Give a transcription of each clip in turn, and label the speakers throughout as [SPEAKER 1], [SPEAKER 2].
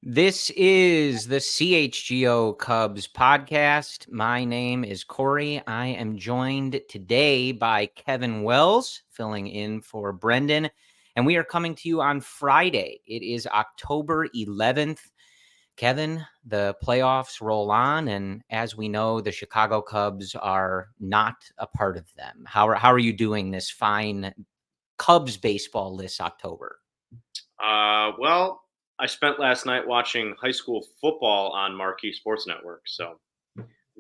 [SPEAKER 1] This is the CHGO Cubs Podcast. My name is Corey. I am joined today by Kevin Wells, filling in for Brendan, and we are coming to you on Friday. It is October 11th. Kevin, the playoffs roll on, and as we know, the Chicago Cubs are not a part of them. How are you doing this fine Cubs baseball this October?
[SPEAKER 2] Well, I spent last night watching high school football on Marquee Sports Network. So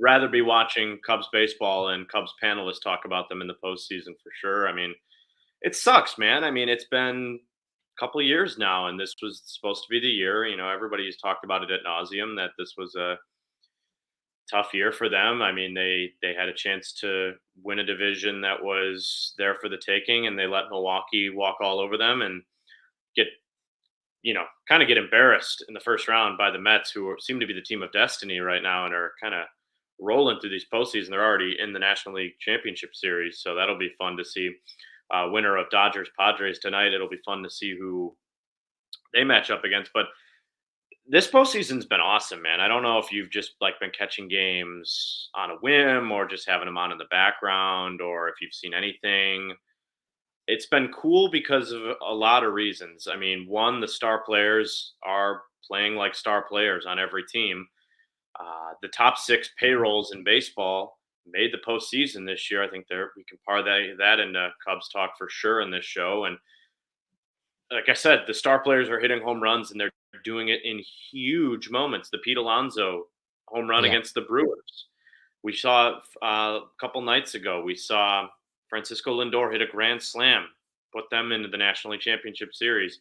[SPEAKER 2] rather be watching Cubs baseball and Cubs panelists talk about them in the postseason for sure. I mean, it sucks, man. I mean, it's been a couple of years now, and this was supposed to be the year. You know, everybody's talked about it at nauseum that this was a tough year for them. I mean, they had a chance to win a division that was there for the taking, and they let Milwaukee walk all over them and get kind of get embarrassed in the first round by the Mets, seem to be the team of destiny right now and are kind of rolling through these postseason. They're already in the National League Championship Series, so that'll be fun to see. Winner of Dodgers Padres tonight. It'll be fun to see who they match up against. But this postseason's been awesome, man. I don't know if you've just been catching games on a whim or just having them on in the background, or if you've seen anything. It's been cool because of a lot of reasons. I mean, one, the star players are playing like star players on every team. The top six payrolls in baseball made the postseason this year. I think we can parlay that into Cubs talk for sure in this show. And like I said, the star players are hitting home runs, and they're doing it in huge moments. The Pete Alonso home run against the Brewers. We saw a couple nights ago. We saw Francisco Lindor hit a grand slam, put them into the National League Championship Series.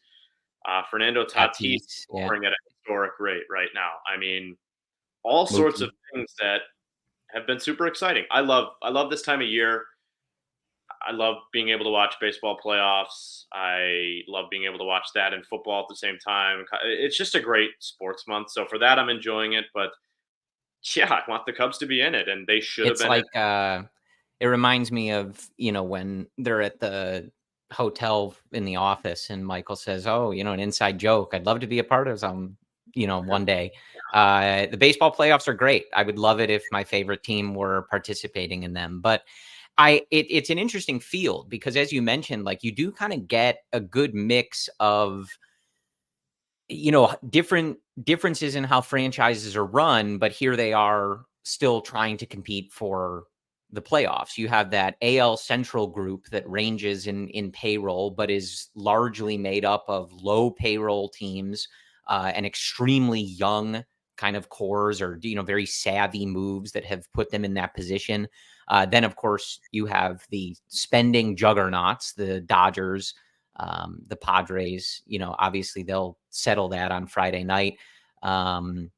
[SPEAKER 2] Fernando Tatis scoring at a historic rate right now. I mean, all sorts of things that have been super exciting. I love this time of year. I love being able to watch baseball playoffs. I love being able to watch that and football at the same time. It's just a great sports month. So for that, I'm enjoying it. But yeah, I want the Cubs to be in it, and they should have been.
[SPEAKER 1] It's it reminds me of, when they're at the hotel in the office and Michael says, "Oh, an inside joke. I'd love to be a part of some, one day." The baseball playoffs are great. I would love it if my favorite team were participating in them. But it's an interesting field because, as you mentioned, you do kind of get a good mix of, different differences in how franchises are run, but here they are still trying to compete for the playoffs. You have that AL Central group that ranges in payroll, but is largely made up of low payroll teams and extremely young kind of cores or, very savvy moves that have put them in that position. Then, of course, you have the spending juggernauts, the Dodgers, the Padres. Obviously they'll settle that on Friday night. The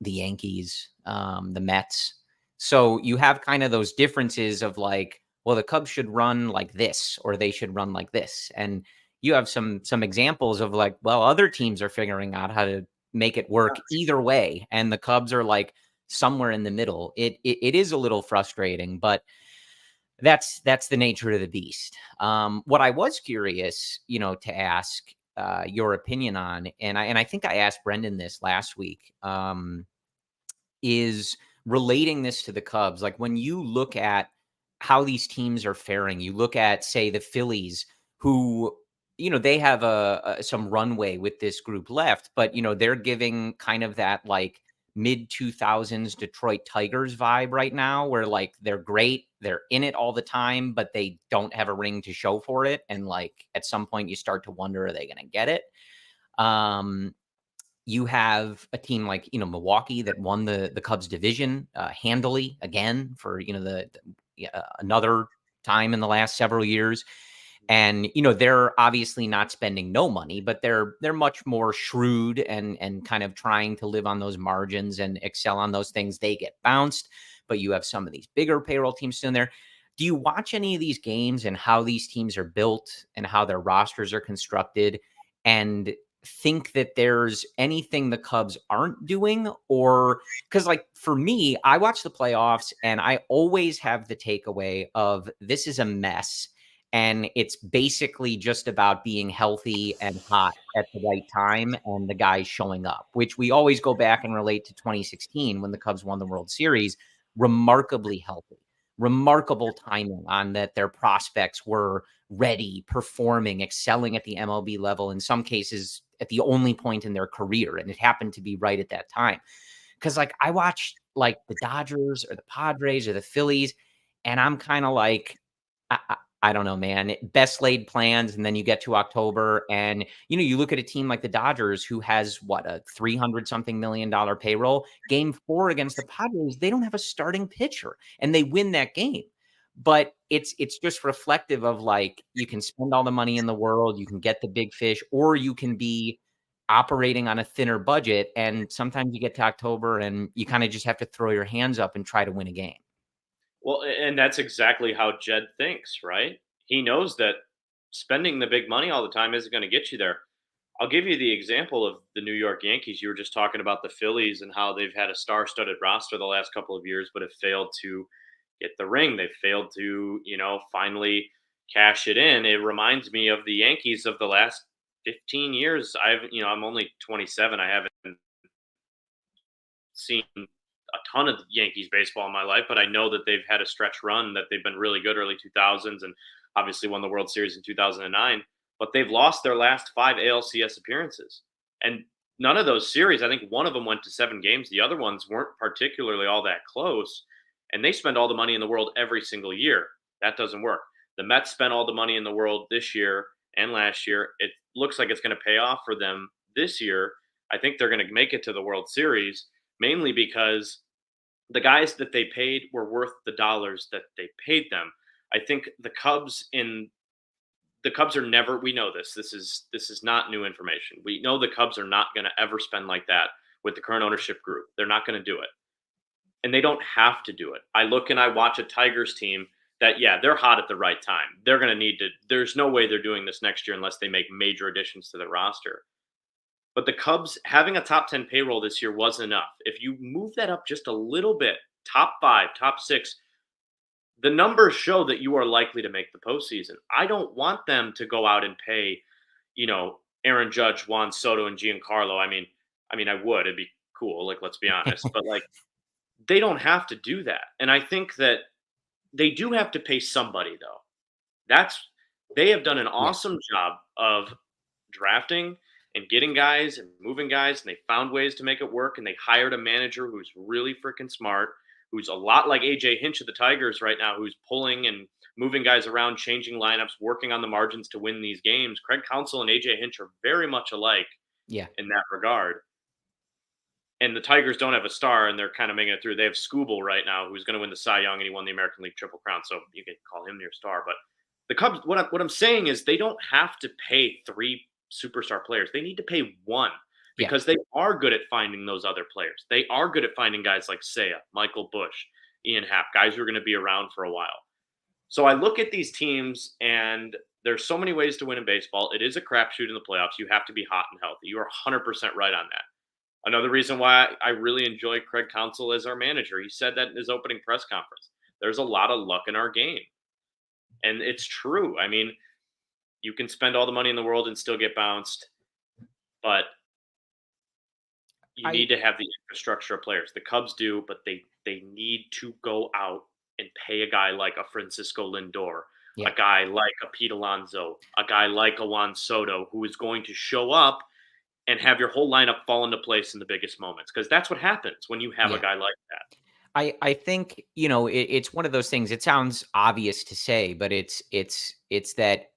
[SPEAKER 1] Yankees, the Mets. So you have kind of those differences of the Cubs should run like this, or they should run like this. And you have some examples of other teams are figuring out how to make it work either way. And the Cubs are somewhere in the middle. It is a little frustrating, but that's the nature of the beast. What I was curious, to ask your opinion on, and I think I asked Brendan this last week, is relating this to the Cubs. When you look at how these teams are faring, you look at, say, the Phillies, who, they have some runway with this group left, but, they're giving kind of that mid 2000s Detroit Tigers vibe right now, where they're great, they're in it all the time, but they don't have a ring to show for it. And at some point you start to wonder, are they going to get it? You have a team like, Milwaukee that won the Cubs division handily again for, another time in the last several years. And, they're obviously not spending no money, but they're much more shrewd and kind of trying to live on those margins and excel on those things. They get bounced, but you have some of these bigger payroll teams still in there. Do you watch any of these games and how these teams are built and how their rosters are constructed, and think that there's anything the Cubs aren't doing? Or because for me, I watch the playoffs and I always have the takeaway of this is a mess. And it's basically just about being healthy and hot at the right time and the guys showing up, which we always go back and relate to 2016 when the Cubs won the World Series. Remarkably healthy, remarkable timing on that. Their prospects were ready, performing, excelling at the MLB level, in some cases at the only point in their career. And it happened to be right at that time. Because like I watched like the Dodgers or the Padres or the Phillies, and I'm kind of like, I don't know, man. Best laid plans, and then you get to October, and you look at a team like the Dodgers, who has what, a $300-something million payroll. Game 4 against the Padres, they don't have a starting pitcher, and they win that game. But it's just reflective of like, you can spend all the money in the world, you can get the big fish, or you can be operating on a thinner budget. And sometimes you get to October, and you kind of just have to throw your hands up and try to win a game.
[SPEAKER 2] Well, and that's exactly how Jed thinks, right? He knows that spending the big money all the time isn't going to get you there. I'll give you the example of the New York Yankees. You were just talking about the Phillies and how they've had a star-studded roster the last couple of years, but have failed to get the ring. They've failed to, finally cash it in. It reminds me of the Yankees of the last 15 years. I'm only 27. I haven't seen a ton of Yankees baseball in my life, but I know that they've had a stretch run, that they've been really good early 2000s, and obviously won the World Series in 2009. But they've lost their last 5 ALCS appearances, and none of those series, I think one of them went to 7 games. The other ones weren't particularly all that close, and they spend all the money in the world every single year. That doesn't work. The Mets spent all the money in the world this year and last year. It looks like it's going to pay off for them this year. I think they're going to make it to the World Series, mainly because the guys that they paid were worth the dollars that they paid them. I think the Cubs are never, we know this. This is not new information. We know the Cubs are not going to ever spend like that with the current ownership group. They're not going to do it. And they don't have to do it. I look and I watch a Tigers team that, yeah, they're hot at the right time. They're going to need to, there's no way they're doing this next year unless they make major additions to the roster. But the Cubs having a top 10 payroll this year wasn't enough. If you move that up just a little bit, top 5, top 6, the numbers show that you are likely to make the postseason. I don't want them to go out and pay, Aaron Judge, Juan Soto, and Giancarlo. I mean, I would. It'd be cool. Like, let's be honest. But like, they don't have to do that. And I think that they do have to pay somebody, though. They have done an awesome job of drafting and getting guys and moving guys, and they found ways to make it work, and they hired a manager who's really freaking smart, who's a lot like A.J. Hinch of the Tigers right now, who's pulling and moving guys around, changing lineups, working on the margins to win these games. Craig Counsell and A.J. Hinch are very much alike in that regard. And the Tigers don't have a star, and they're kind of making it through. They have Skubal right now, who's going to win the Cy Young, and he won the American League Triple Crown, so you can call him your star. But the Cubs, what I'm saying is they don't have to pay 3 superstar players. They need to pay 1 because they are good at finding those other players. They are good at finding guys like Seiya, Michael Busch, Ian Happ, guys who are going to be around for a while. So I look at these teams, and there's so many ways to win in baseball. It is a crapshoot in the playoffs. You have to be hot and healthy. You are 100% right on that. Another reason why I really enjoy Craig Counsell as our manager. He said that in his opening press conference. There's a lot of luck in our game. And it's true. I mean, you can spend all the money in the world and still get bounced, but you need to have the infrastructure of players. The Cubs do, but they need to go out and pay a guy like a Francisco Lindor, a guy like a Pete Alonso, a guy like a Juan Soto, who is going to show up and have your whole lineup fall into place in the biggest moments, because that's what happens when you have a guy like that.
[SPEAKER 1] I think, it's one of those things. It sounds obvious to say, but it's that,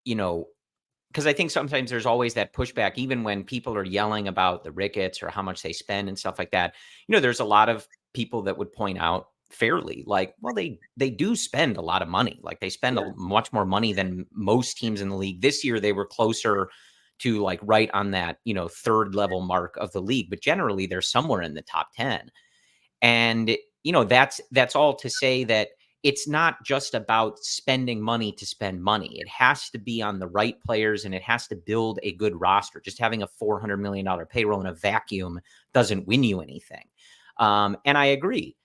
[SPEAKER 1] because I think sometimes there's always that pushback, even when people are yelling about the Ricketts or how much they spend and stuff like that. There's a lot of people that would point out fairly, like, well, they do spend a lot of money. Like, they spend much more money than most teams in the league. This year, they were closer to like right on that, 3rd level mark of the league, but generally they're somewhere in the top 10. And, that's all to say that it's not just about spending money to spend money. It has to be on the right players, and it has to build a good roster. Just having a $400 million payroll in a vacuum doesn't win you anything. And I agree.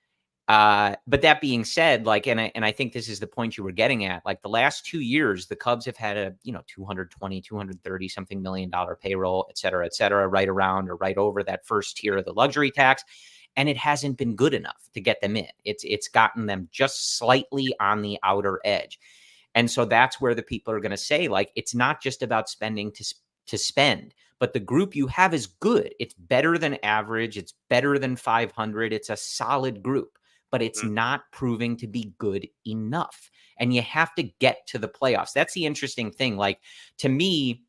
[SPEAKER 1] But that being said, like, and I think this is the point you were getting at, like the last 2 years, the Cubs have had a, 220, 230 something $1 million payroll, et cetera, right around or right over that first tier of the luxury tax. And it hasn't been good enough to get them in. It's gotten them just slightly on the outer edge. And so that's where the people are going to say, like, it's not just about spending to spend, but the group you have is good. It's better than average. It's better than 500. It's a solid group, but it's not proving to be good enough. And you have to get to the playoffs. That's the interesting thing. Like, to me,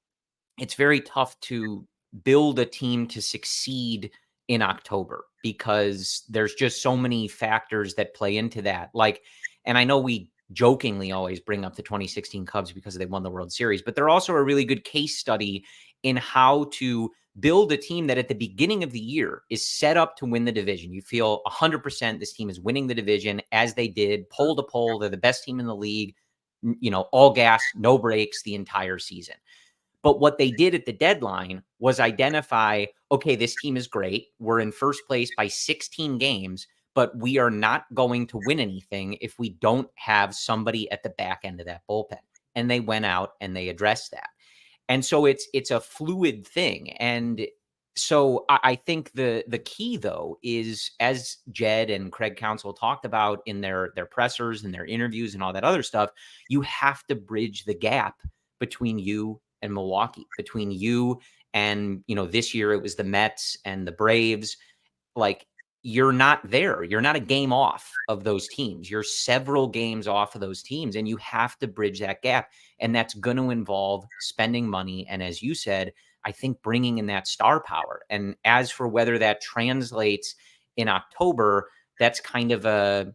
[SPEAKER 1] it's very tough to build a team to succeed in October because there's just so many factors that play into that. Like, and I know we jokingly always bring up the 2016 Cubs because they won the World Series, but they're also a really good case study in how to build a team that at the beginning of the year is set up to win the division. You feel 100% this team is winning the division, as they did poll to poll. They're the best team in the league, all gas, no breaks the entire season. But what they did at the deadline was identify, okay, this team is great. We're in first place by 16 games, but we are not going to win anything if we don't have somebody at the back end of that bullpen. And they went out and they addressed that. And so it's a fluid thing. And so I think the key, though, is, as Jed and Craig Counsell talked about in their pressers and their interviews and all that other stuff, you have to bridge the gap between you and Milwaukee, between you and, this year it was the Mets and the Braves. Like, you're not there. You're not a game off of those teams. You're several games off of those teams, and you have to bridge that gap. And that's going to involve spending money. And as you said, I think bringing in that star power. And as for whether that translates in October, that's kind of a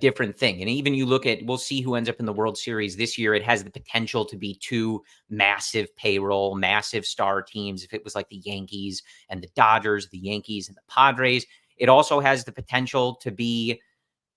[SPEAKER 1] different thing. And even you look at, we'll see who ends up in the World Series this year. It has the potential to be two massive payroll, massive star teams. If it was like the Yankees and the Dodgers, the Yankees and the Padres, it also has the potential to be,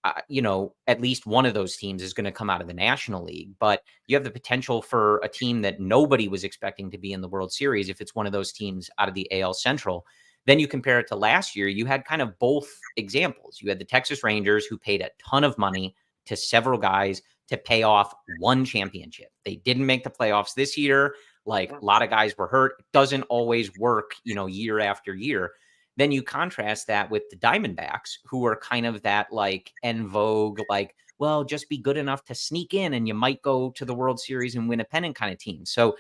[SPEAKER 1] at least one of those teams is going to come out of the National League. But you have the potential for a team that nobody was expecting to be in the World Series if it's one of those teams out of the AL Central. Then you compare it to last year, you had kind of both examples. You had the Texas Rangers, who paid a ton of money to several guys to pay off one championship. They didn't make the playoffs this year. Like, a lot of guys were hurt. It doesn't always work, year after year. Then you contrast that with the Diamondbacks, who are kind of that, like, en vogue, like, well, just be good enough to sneak in and you might go to the World Series and win a pennant kind of team. So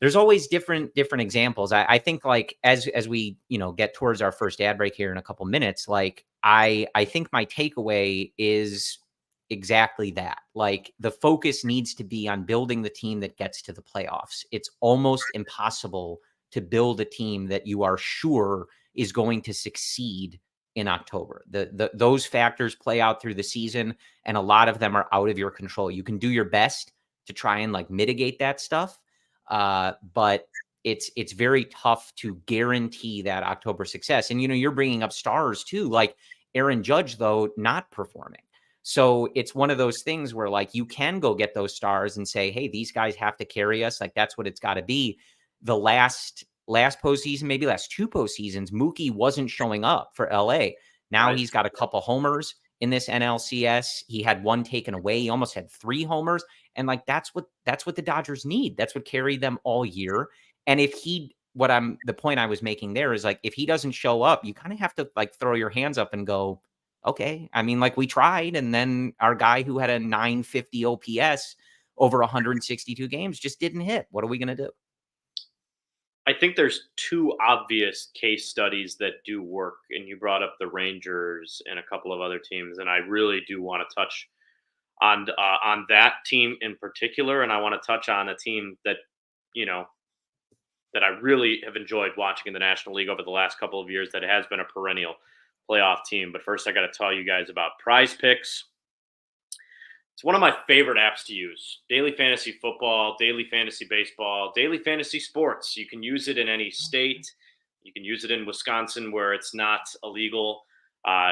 [SPEAKER 1] there's always different examples. I think, like, as we, get towards our first ad break here in a couple minutes, like, I think my takeaway is exactly that. Like, the focus needs to be on building the team that gets to the playoffs. It's almost impossible to build a team that you are sure is going to succeed in October. Those factors play out through the season, and a lot of them are out of your control. You can do your best to try and, like, mitigate that stuff. But it's very tough to guarantee that October success. And, you're bringing up stars too, like Aaron Judge, though, not performing. So it's one of those things where, like, you can go get those stars and say, hey, these guys have to carry us. Like, that's what it's got to be. The last postseason, maybe last two postseasons, Mookie wasn't showing up for LA. Now He's got a couple homers in this NLCS. He had one taken away. He almost had 3 homers. And, like, that's what the Dodgers need. That's what carried them all year. And the point I was making there is, like, if he doesn't show up, you kind of have to, like, throw your hands up and go, okay. I mean, like, we tried, and then our guy who had a 950 OPS over 162 games just didn't hit. What are we going to do?
[SPEAKER 2] I think there's 2 obvious case studies that do work, and you brought up the Rangers and a couple of other teams, and I really do want to touch on that team in particular, and I want to touch on a team that that I really have enjoyed watching in the National League over the last couple of years. That has been a perennial playoff team. But first, I got to tell you guys about PrizePicks. It's one of my favorite apps to use. Daily fantasy football, daily fantasy baseball, daily fantasy sports. You can use it in any state. You can use it in Wisconsin, where it's not illegal,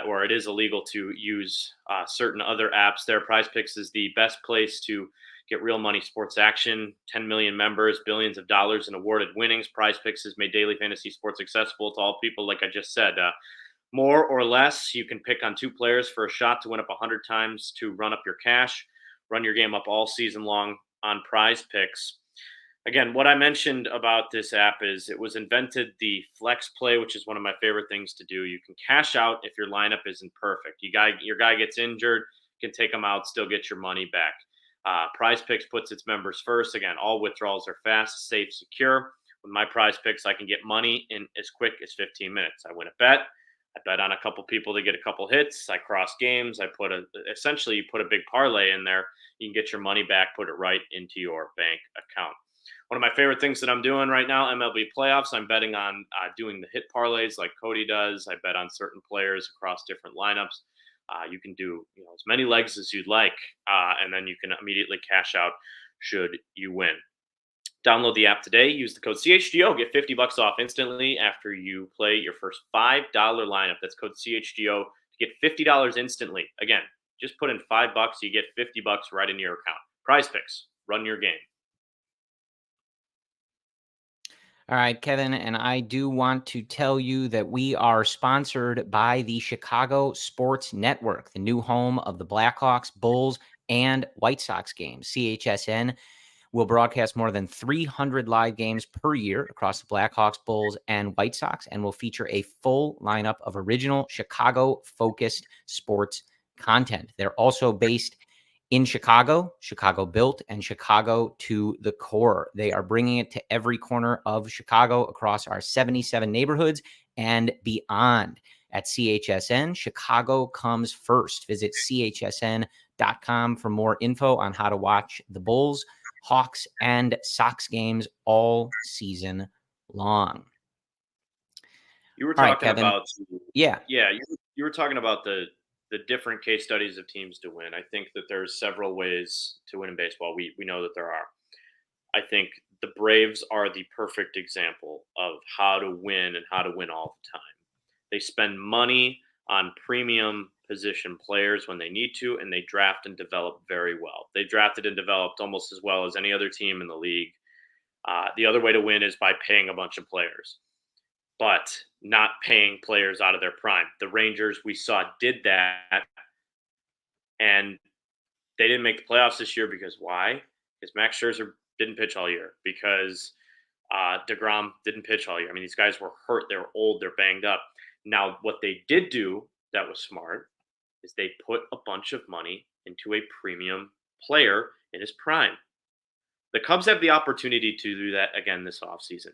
[SPEAKER 2] or it is illegal to use certain other apps there. PrizePicks is the best place to get real money sports action. 10 million members, billions of dollars in awarded winnings. PrizePicks has made daily fantasy sports accessible to all people, like I just said. More or less, you can pick on 2 players for a shot to win up 100 times to run up your cash. Run your game up all season long on PrizePicks. Again, what I mentioned about this app is it was invented the flex play, which is one of my favorite things to do. You can cash out if your lineup isn't perfect. Your guy gets injured, can take him out, still get your money back. PrizePicks puts its members first. Again, all withdrawals are fast, safe, secure. With my PrizePicks, I can get money in as quick as 15 minutes. I win a bet. I bet on a couple people to get a couple hits. I cross games. Essentially, you put a big parlay in there. You can get your money back, put it right into your bank account. One of my favorite things that I'm doing right now, MLB Playoffs, I'm betting on doing the hit parlays like Cody does. I bet on certain players across different lineups. You can do as many legs as you'd like, and then you can immediately cash out should you win. Download the app today. Use the code CHGO. Get $50 off instantly after you play your first $5 lineup. That's code CHGO to get $50 instantly. Again, just put in $5. You get $50 right into your account. PrizePicks. Run your game.
[SPEAKER 1] All right, Kevin, and I do want to tell you that we are sponsored by the Chicago Sports Network, the new home of the Blackhawks, Bulls, and White Sox games. CHSN will broadcast more than 300 live games per year across the Blackhawks, Bulls, and White Sox, and will feature a full lineup of original Chicago-focused sports content. They're also based in Chicago built, and Chicago to the core. They are bringing it to every corner of Chicago across our 77 neighborhoods and beyond. At CHSN, Chicago comes first. Visit chsn.com for more info on how to watch the Bulls, Hawks, and Sox games all season long.
[SPEAKER 2] You were talking about
[SPEAKER 1] you
[SPEAKER 2] were talking about the different case studies of teams to win. I think that there's several ways to win in baseball. We know that there are. I think the Braves are the perfect example of how to win and how to win all the time. They spend money on premium position players when they need to, and they draft and develop very well. They drafted and developed almost as well as any other team in the league. The other way to win is by paying a bunch of players, but not paying players out of their prime. The Rangers, we saw, did that, and they didn't make the playoffs this year because why? Because Max Scherzer didn't pitch all year, because DeGrom didn't pitch all year. I mean, these guys were hurt. They're old. They're banged up. Now, what they did do that was smart is they put a bunch of money into a premium player in his prime. The Cubs have the opportunity to do that again this offseason.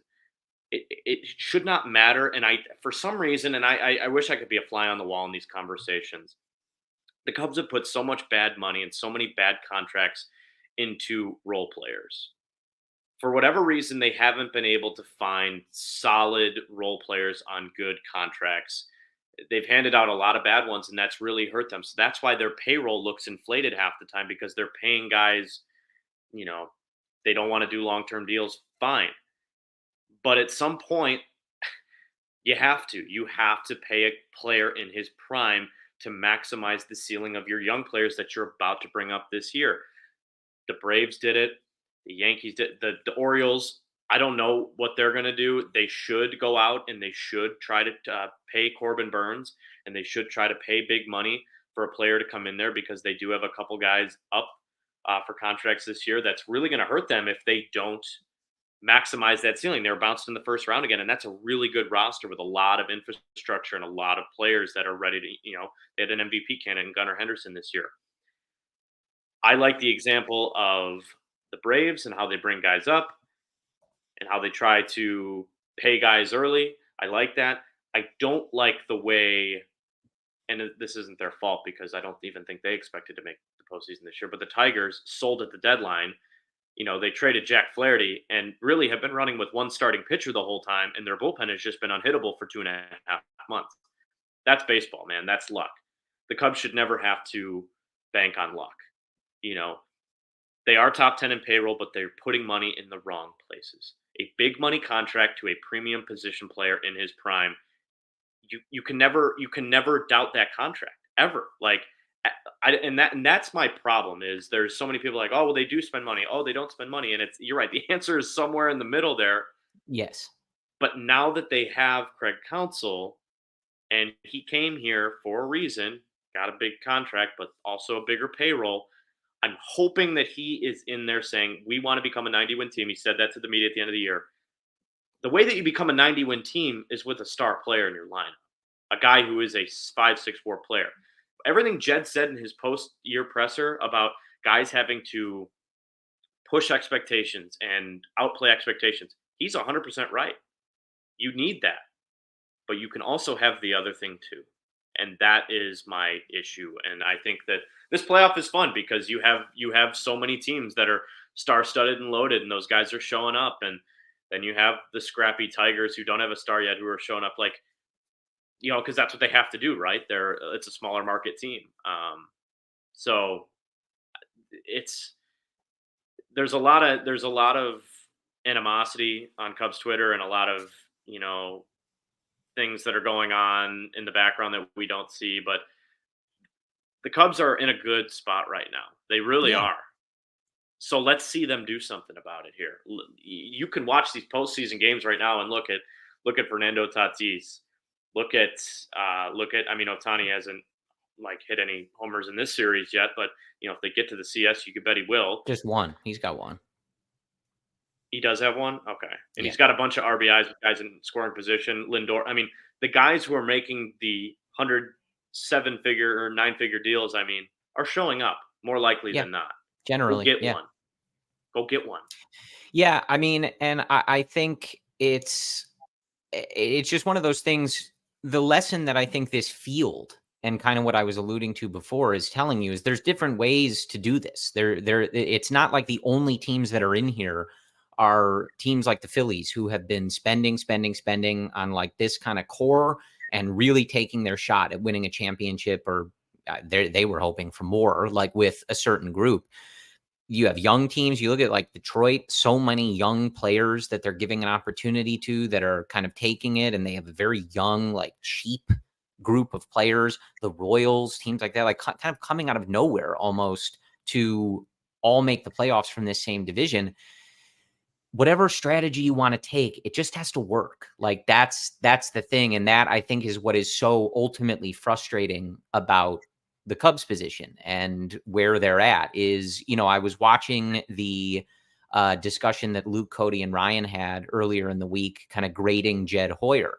[SPEAKER 2] It should not matter. And for some reason, and I wish I could be a fly on the wall in these conversations, the Cubs have put so much bad money and so many bad contracts into role players. For whatever reason, they haven't been able to find solid role players on good contracts. They've handed out a lot of bad ones, and that's really hurt them. So that's why their payroll looks inflated half the time, because they're paying guys, they don't want to do long-term deals. Fine. But at some point, you have to pay a player in his prime to maximize the ceiling of your young players that you're about to bring up this year. The Braves did it. The Yankees did. The Orioles, I don't know what they're going to do. They should go out and they should try to pay Corbin Burns, and they should try to pay big money for a player to come in there, because they do have a couple guys up for contracts this year. That's really going to hurt them if they don't maximize that ceiling. They're bounced in the first round again, and that's a really good roster with a lot of infrastructure and a lot of players that are ready to, they had an MVP candidate in Gunnar Henderson this year. I like the example of the Braves and how they bring guys up and how they try to pay guys early. I like that. I don't like the way, and this isn't their fault because I don't even think they expected to make the postseason this year, but the Tigers sold at the deadline. They traded Jack Flaherty and really have been running with one starting pitcher the whole time, and their bullpen has just been unhittable for 2.5 months. That's baseball, man. That's luck. The Cubs should never have to bank on luck. They are top 10 in payroll, but they're putting money in the wrong places. A big money contract to a premium position player in his prime, you can never doubt that contract ever. And that's my problem. Is there's so many people like, oh, well, they do spend money. Oh, they don't spend money, and you're right. The answer is somewhere in the middle there.
[SPEAKER 1] Yes.
[SPEAKER 2] But now that they have Craig Counsell, And he came here for a reason, got a big contract, but also a bigger payroll. I'm hoping that he is in there saying, we want to become a 90-win team. He said that to the media at the end of the year. The way that you become a 90-win team is with a star player in your lineup, a guy who is a 5'6" 4" player. Everything Jed said in his post-year presser about guys having to push expectations and outplay expectations, he's 100% right. You need that, but you can also have the other thing too. And that is my issue. And I think that this playoff is fun because you have so many teams that are star-studded and loaded, and those guys are showing up. And then you have the scrappy Tigers who don't have a star yet, who are showing up like, because that's what they have to do, right? It's a smaller market team. So it's there's a lot of animosity on Cubs Twitter, and a lot of things that are going on in the background that we don't see. But the Cubs are in a good spot right now. They really
[SPEAKER 1] Yeah.
[SPEAKER 2] are. So let's see them do something about it here. You can watch these postseason games right now and look at Fernando Tatis. Look at Ohtani hasn't hit any homers in this series yet, but if they get to the CS, you could bet he will.
[SPEAKER 1] Just one. He's got one.
[SPEAKER 2] He does have one? Okay. And
[SPEAKER 1] Yeah.
[SPEAKER 2] He's got a bunch of RBIs with guys in scoring position. Lindor. I mean, the guys who are making the 107-figure or 9-figure deals, are showing up more likely than not.
[SPEAKER 1] Generally.
[SPEAKER 2] Go get one. Go get one.
[SPEAKER 1] Yeah. And I think it's just one of those things. The lesson that I think this field, and kind of what I was alluding to before, is telling you is there's different ways to do this. It's not like the only teams that are in here are teams like the Phillies, who have been spending on like this kind of core and really taking their shot at winning a championship, or they were hoping for more, like with a certain group. You have young teams. You look at like Detroit, so many young players that they're giving an opportunity to, that are kind of taking it, and they have a very young, like cheap group of players. The Royals, teams like that, like kind of coming out of nowhere almost to all make the playoffs from this same division. Whatever strategy you want to take, it just has to work. Like that's the thing. And that, I think, is what is so ultimately frustrating about the Cubs position and where they're at is, I was watching the discussion that Luke, Cody, and Ryan had earlier in the week, kind of grading Jed Hoyer.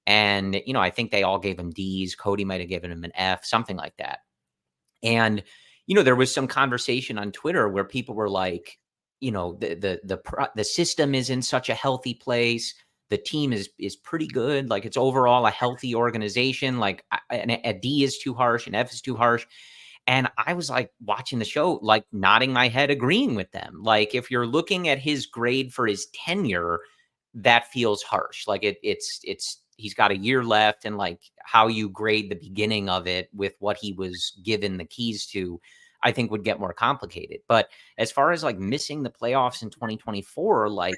[SPEAKER 1] And, I think they all gave him D's. Cody might have given him an F, something like that. And, there was some conversation on Twitter where people were like, the system is in such a healthy place. The team is pretty good. Like, it's overall a healthy organization. Like a D is too harsh, an F is too harsh. And I was like watching the show, like nodding my head, agreeing with them. Like, if you're looking at his grade for his tenure, that feels harsh. Like it's he's got a year left, and like how you grade the beginning of it with what he was given the keys to, I think would get more complicated. But as far as like missing the playoffs in 2024, like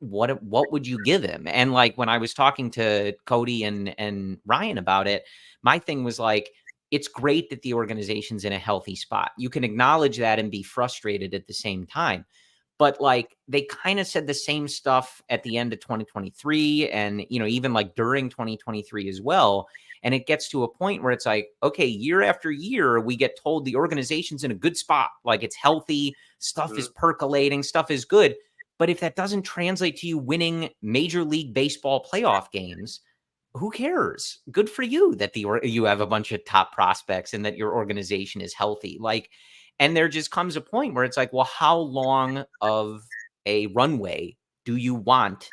[SPEAKER 1] what would you give him? And like when I was talking to Cody and Ryan about it, my thing was like, it's great that the organization's in a healthy spot. You can acknowledge that and be frustrated at the same time. But like they kind of said the same stuff at the end of 2023 and, even like during 2023 as well. And it gets to a point where it's like, okay, year after year, we get told the organization's in a good spot. Like it's healthy, stuff is percolating, stuff is good. But if that doesn't translate to you winning Major League Baseball playoff games, who cares? Good for you that you have a bunch of top prospects and that your organization is healthy. Like, and there just comes a point where it's like, well, how long of a runway do you want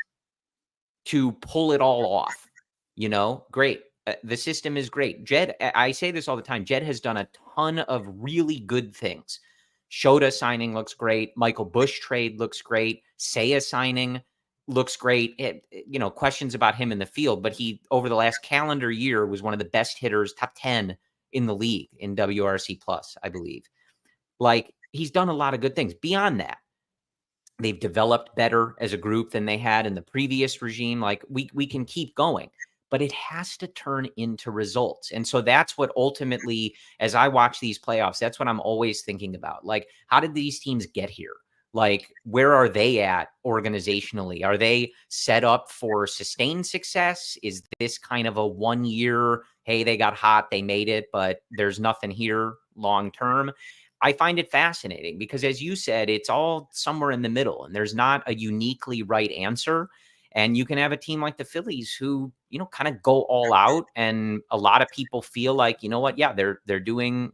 [SPEAKER 1] to pull it all off? Great. The system is great. Jed, I say this all the time. Jed has done a ton of really good things. Shota signing looks great. Michael Busch trade looks great. Seiya signing looks great. Questions about him in the field, but he, over the last calendar year, was one of the best hitters, top 10 in the league in WRC plus, I believe. Like, he's done a lot of good things. Beyond that, they've developed better as a group than they had in the previous regime. Like, we can keep going, but it has to turn into results. And so that's what ultimately, as I watch these playoffs, that's what I'm always thinking about. Like, how did these teams get here? Like, where are they at organizationally? Are they set up for sustained success? Is this kind of a 1 year, hey, they got hot, they made it, but there's nothing here long term? I find it fascinating because, as you said, it's all somewhere in the middle and there's not a uniquely right answer. And you can have a team like the Phillies who, kind of go all out. And a lot of people feel like, you know what? Yeah, they're doing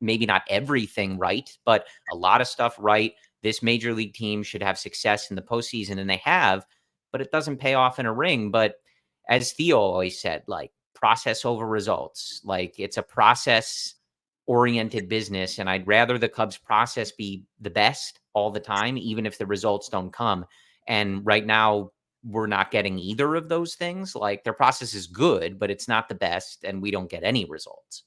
[SPEAKER 1] maybe not everything right, but a lot of stuff right. This major league team should have success in the postseason, and they have, but it doesn't pay off in a ring. But as Theo always said, like, process over results. Like, it's a process oriented business. And I'd rather the Cubs process be the best all the time, even if the results don't come. And right now, we're not getting either of those things. Like, their process is good, but it's not the best, and we don't get any results.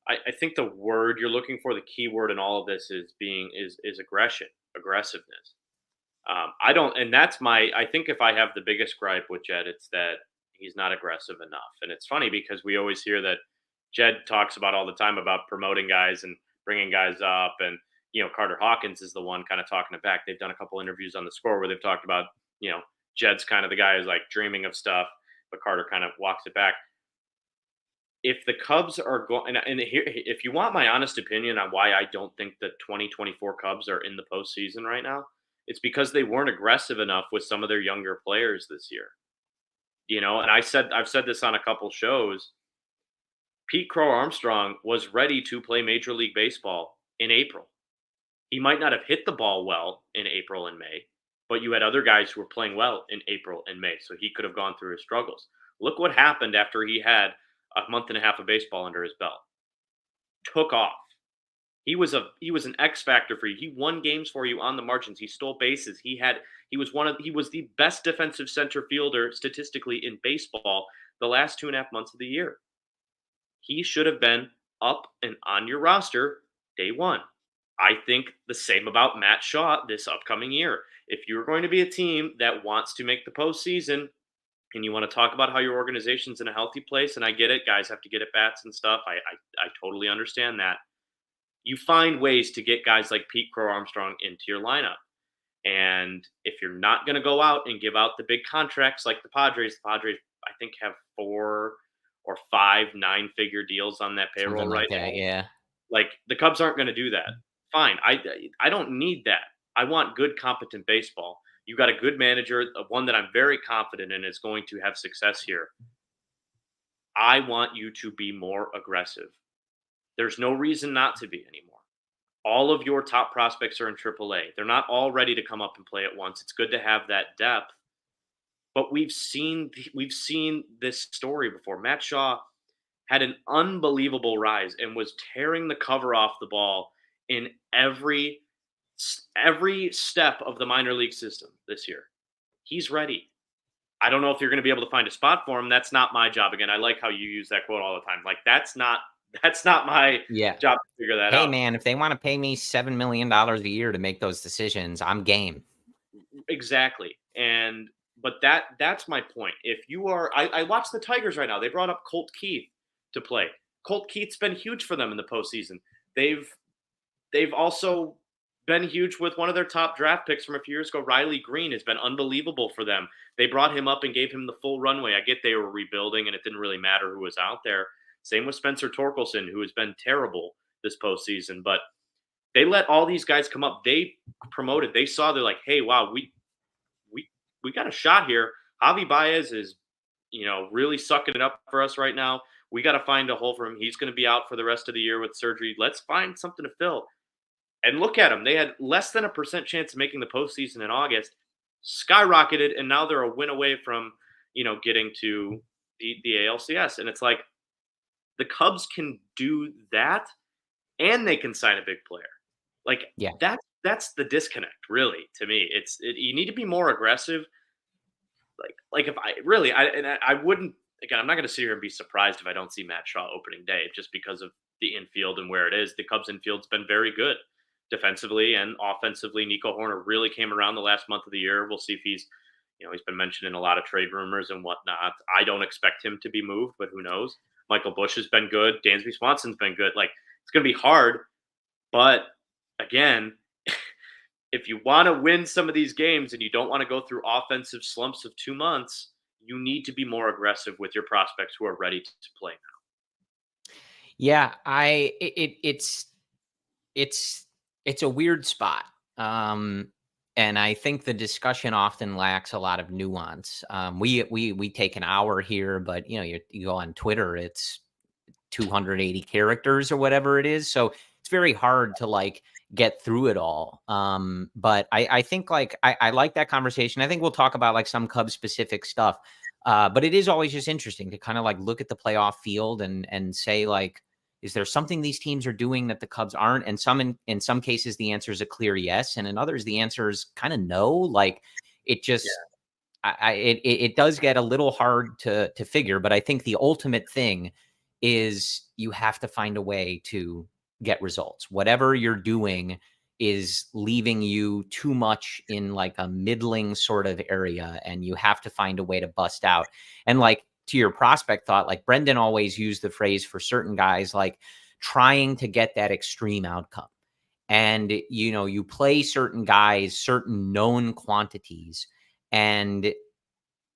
[SPEAKER 2] I think the word you're looking for, the key word in all of this is aggression, aggressiveness. I don't, and that's I think if I have the biggest gripe with Jed, it's that he's not aggressive enough. And it's funny because we always hear that Jed talks about all the time about promoting guys and bringing guys up. And, Carter Hawkins is the one kind of talking it back. They've done a couple interviews on the Score where they've talked about, Jed's kind of the guy who's like dreaming of stuff, but Carter kind of walks it back. If the Cubs are going, and here, if you want my honest opinion on why I don't think the 2024 Cubs are in the postseason right now, it's because they weren't aggressive enough with some of their younger players this year. And I've said this on a couple shows. Pete Crow-Armstrong was ready to play Major League Baseball in April. He might not have hit the ball well in April and May, but you had other guys who were playing well in April and May, so he could have gone through his struggles. Look what happened after he had a month and a half of baseball under his belt. Took off. He was an X factor for you. He won games for you on the margins. He stole bases. He was the best defensive center fielder statistically in baseball the last 2.5 months of the year. He should have been up and on your roster day one. I think the same about Matt Shaw this upcoming year. If you're going to be a team that wants to make the postseason, and you want to talk about how your organization's in a healthy place, and I get it, guys have to get at bats and stuff. I totally understand that. You find ways to get guys like Pete Crow-Armstrong into your lineup. And if you're not going to go out and give out the big contracts like the Padres, I think have 4 or 5 9-figure deals on that payroll
[SPEAKER 1] Something
[SPEAKER 2] right
[SPEAKER 1] like that,
[SPEAKER 2] now.
[SPEAKER 1] yeah.
[SPEAKER 2] Like, the Cubs aren't going to do that. Fine. I don't need that. I want good, competent baseball. You got a good manager, one that I'm very confident in is going to have success here. I want you to be more aggressive. There's no reason not to be anymore. All of your top prospects are in AAA. They're not all ready to come up and play at once. It's good to have that depth. But we've seen this story before. Matt Shaw had an unbelievable rise and was tearing the cover off the ball in every step of the minor league system this year. He's ready. I don't know if you're going to be able to find a spot for him. That's not my job. Again, I like how you use that quote all the time. Like, that's not my job to figure that out.
[SPEAKER 1] Hey, man, if they want to pay me $7 million a year to make those decisions, I'm game.
[SPEAKER 2] Exactly. But that's my point. If you are, I watch the Tigers right now. They brought up Colt Keith to play. Colt Keith's been huge for them in the postseason. They've also been huge with one of their top draft picks from a few years ago. Riley Green has been unbelievable for them. They brought him up and gave him the full runway. I get they were rebuilding and it didn't really matter who was out there. Same with Spencer Torkelson, who has been terrible this postseason. But they let all these guys come up. They promoted. They saw, they're like, hey, wow, we got a shot here. Javi Baez is, really sucking it up for us right now. We got to find a hole for him. He's going to be out for the rest of the year with surgery. Let's find something to fill. And look at them. They had less than 1% chance of making the postseason in August, skyrocketed, and now they're a win away from, getting to the ALCS. And it's like, the Cubs can do that, and they can sign a big player. Like,
[SPEAKER 1] yeah,
[SPEAKER 2] that's the disconnect, really, to me. You need to be more aggressive. Like if I wouldn't, again, I'm not going to sit here and be surprised if I don't see Matt Shaw opening day just because of the infield and where it is. The Cubs infield's been very good defensively and offensively. Nico Hoerner really came around the last month of the year. We'll see if he's been mentioned in a lot of trade rumors and whatnot. I don't expect him to be moved, but who knows? Michael Busch has been good. Dansby Swanson's been good. Like, it's going to be hard, but again, if you want to win some of these games and you don't want to go through offensive slumps of 2 months, you need to be more aggressive with your prospects who are ready to play now.
[SPEAKER 1] Yeah, it's a weird spot. And I think the discussion often lacks a lot of nuance. We take an hour here, but you go on Twitter, it's 280 characters or whatever it is. So it's very hard to like get through it all. But I think like I like that conversation. I think we'll talk about like some Cubs specific stuff. But it is always just interesting to kind of like look at the playoff field and say like, is there something these teams are doing that the Cubs aren't? And in some cases, the answer is a clear yes. And in others, the answer is kind of no. Like it just, it does get a little hard to figure, but I think the ultimate thing is you have to find a way to get results. Whatever you're doing is leaving you too much in like a middling sort of area, and you have to find a way to bust out. And like to your prospect thought, like Brendan always used the phrase for certain guys, like trying to get that extreme outcome. And, you play certain guys, certain known quantities, and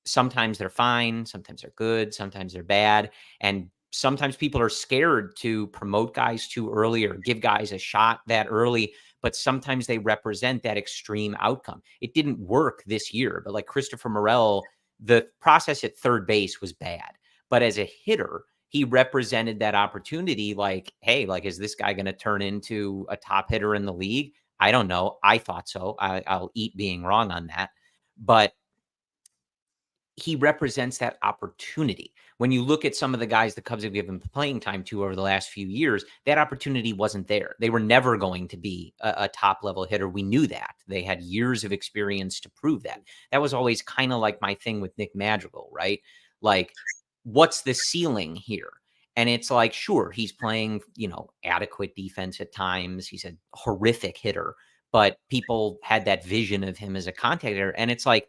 [SPEAKER 1] sometimes they're fine, sometimes they're good, sometimes they're bad. And sometimes people are scared to promote guys too early or give guys a shot that early, but sometimes they represent that extreme outcome. It didn't work this year, but like Christopher Morel, the process at third base was bad. But as a hitter, he represented that opportunity like, hey, like, is this guy going to turn into a top hitter in the league? I don't know. I thought so. I'll eat being wrong on that. But he represents that opportunity. When you look at some of the guys the Cubs have given playing time to over the last few years, that opportunity wasn't there. They were never going to be a top level hitter. We knew that. They had years of experience to prove that. That was always kind of like my thing with Nick Madrigal, right? Like, what's the ceiling here? And it's like, sure, he's playing, adequate defense at times. He's a horrific hitter, but people had that vision of him as a contact hitter. And it's like,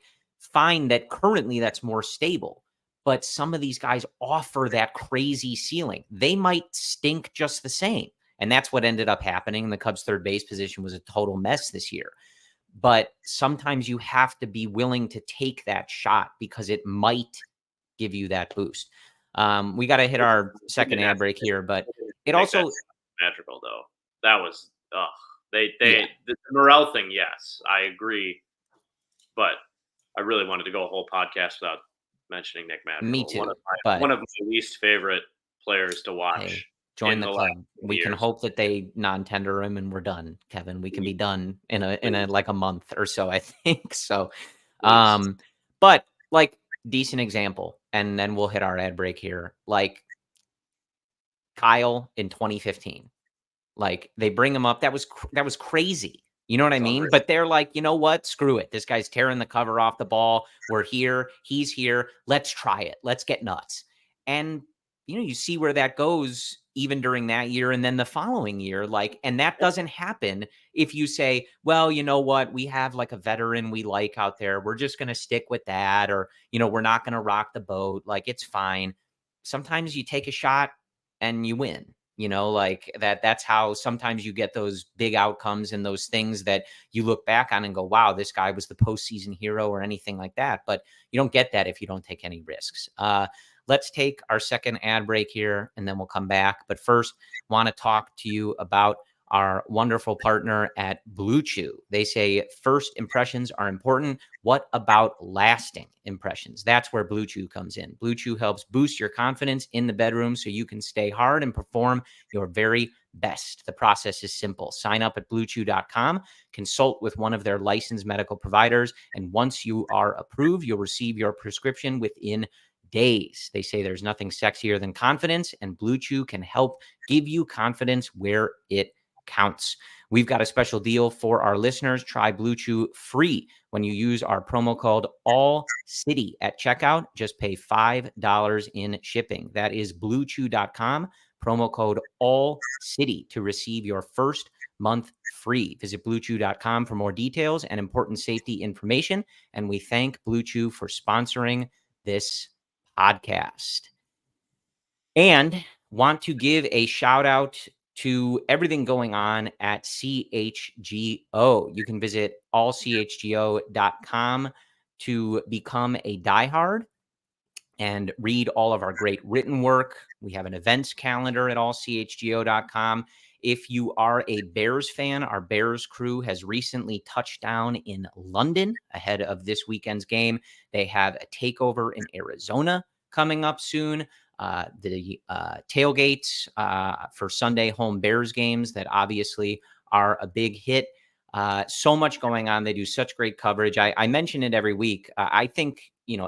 [SPEAKER 1] fine that currently that's more stable, but some of these guys offer that crazy ceiling. They might stink just the same. And that's what ended up happening. The Cubs' third base position was a total mess this year. But sometimes you have to be willing to take that shot because it might give you that boost. We got to hit our second ad break here, but it also
[SPEAKER 2] magical though. That was the Morel thing. Yes, I agree, but I really wanted to go a whole podcast without mentioning Nick Madrigal.
[SPEAKER 1] Me too.
[SPEAKER 2] One of my least favorite players to watch.
[SPEAKER 1] Hey, join the club. We can hope that they non-tender him and we're done, Kevin. We can be done in a like a month or so, I think. So, but like decent example, and then we'll hit our ad break here. Like Kyle in 2015, like they bring him up. That was crazy. You know what I mean? But they're like, you know what? Screw it. This guy's tearing the cover off the ball. We're here. He's here. Let's try it. Let's get nuts. And, you see where that goes even during that year and then the following year. Like, and that doesn't happen if you say, well, you know what? We have like a veteran we like out there. We're just going to stick with that. Or, we're not going to rock the boat. Like, it's fine. Sometimes you take a shot and you win. Like that's how sometimes you get those big outcomes and those things that you look back on and go, wow, this guy was the postseason hero or anything like that. But you don't get that if you don't take any risks. Let's take our second ad break here and then we'll come back. But first, want to talk to you about our wonderful partner at Blue Chew. They say first impressions are important. What about lasting impressions? That's where Blue Chew comes in. Blue Chew helps boost your confidence in the bedroom so you can stay hard and perform your very best. The process is simple. Sign up at bluechew.com, consult with one of their licensed medical providers, and once you are approved, you'll receive your prescription within days. They say there's nothing sexier than confidence, and Blue Chew can help give you confidence where it counts. We've got a special deal for our listeners. Try Blue Chew free when you use our promo code ALLCITY at checkout. Just pay $5 in shipping. That is bluechew.com, promo code ALLCITY to receive your first month free. Visit bluechew.com for more details and important safety information. And we thank Blue Chew for sponsoring this podcast. And want to give a shout out to everything going on at CHGO. You can visit ALLCHGO.com to become a diehard and read all of our great written work. We have an events calendar at allchgo.com. If you are a Bears fan, our Bears crew has recently touched down in London ahead of this weekend's game. They have a takeover in Arizona coming up soon. The tailgates for Sunday home Bears games that obviously are a big hit. So much going on. They do such great coverage. I mention it every week. I think,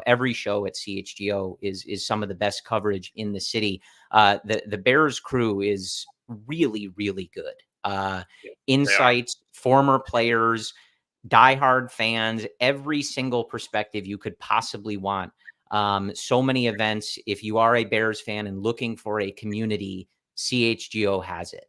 [SPEAKER 1] every show at CHGO is some of the best coverage in the city. The Bears crew is really, really good. Insights, former players, diehard fans, every single perspective you could possibly want. So many events. If you are a Bears fan and looking for a community, CHGO has it.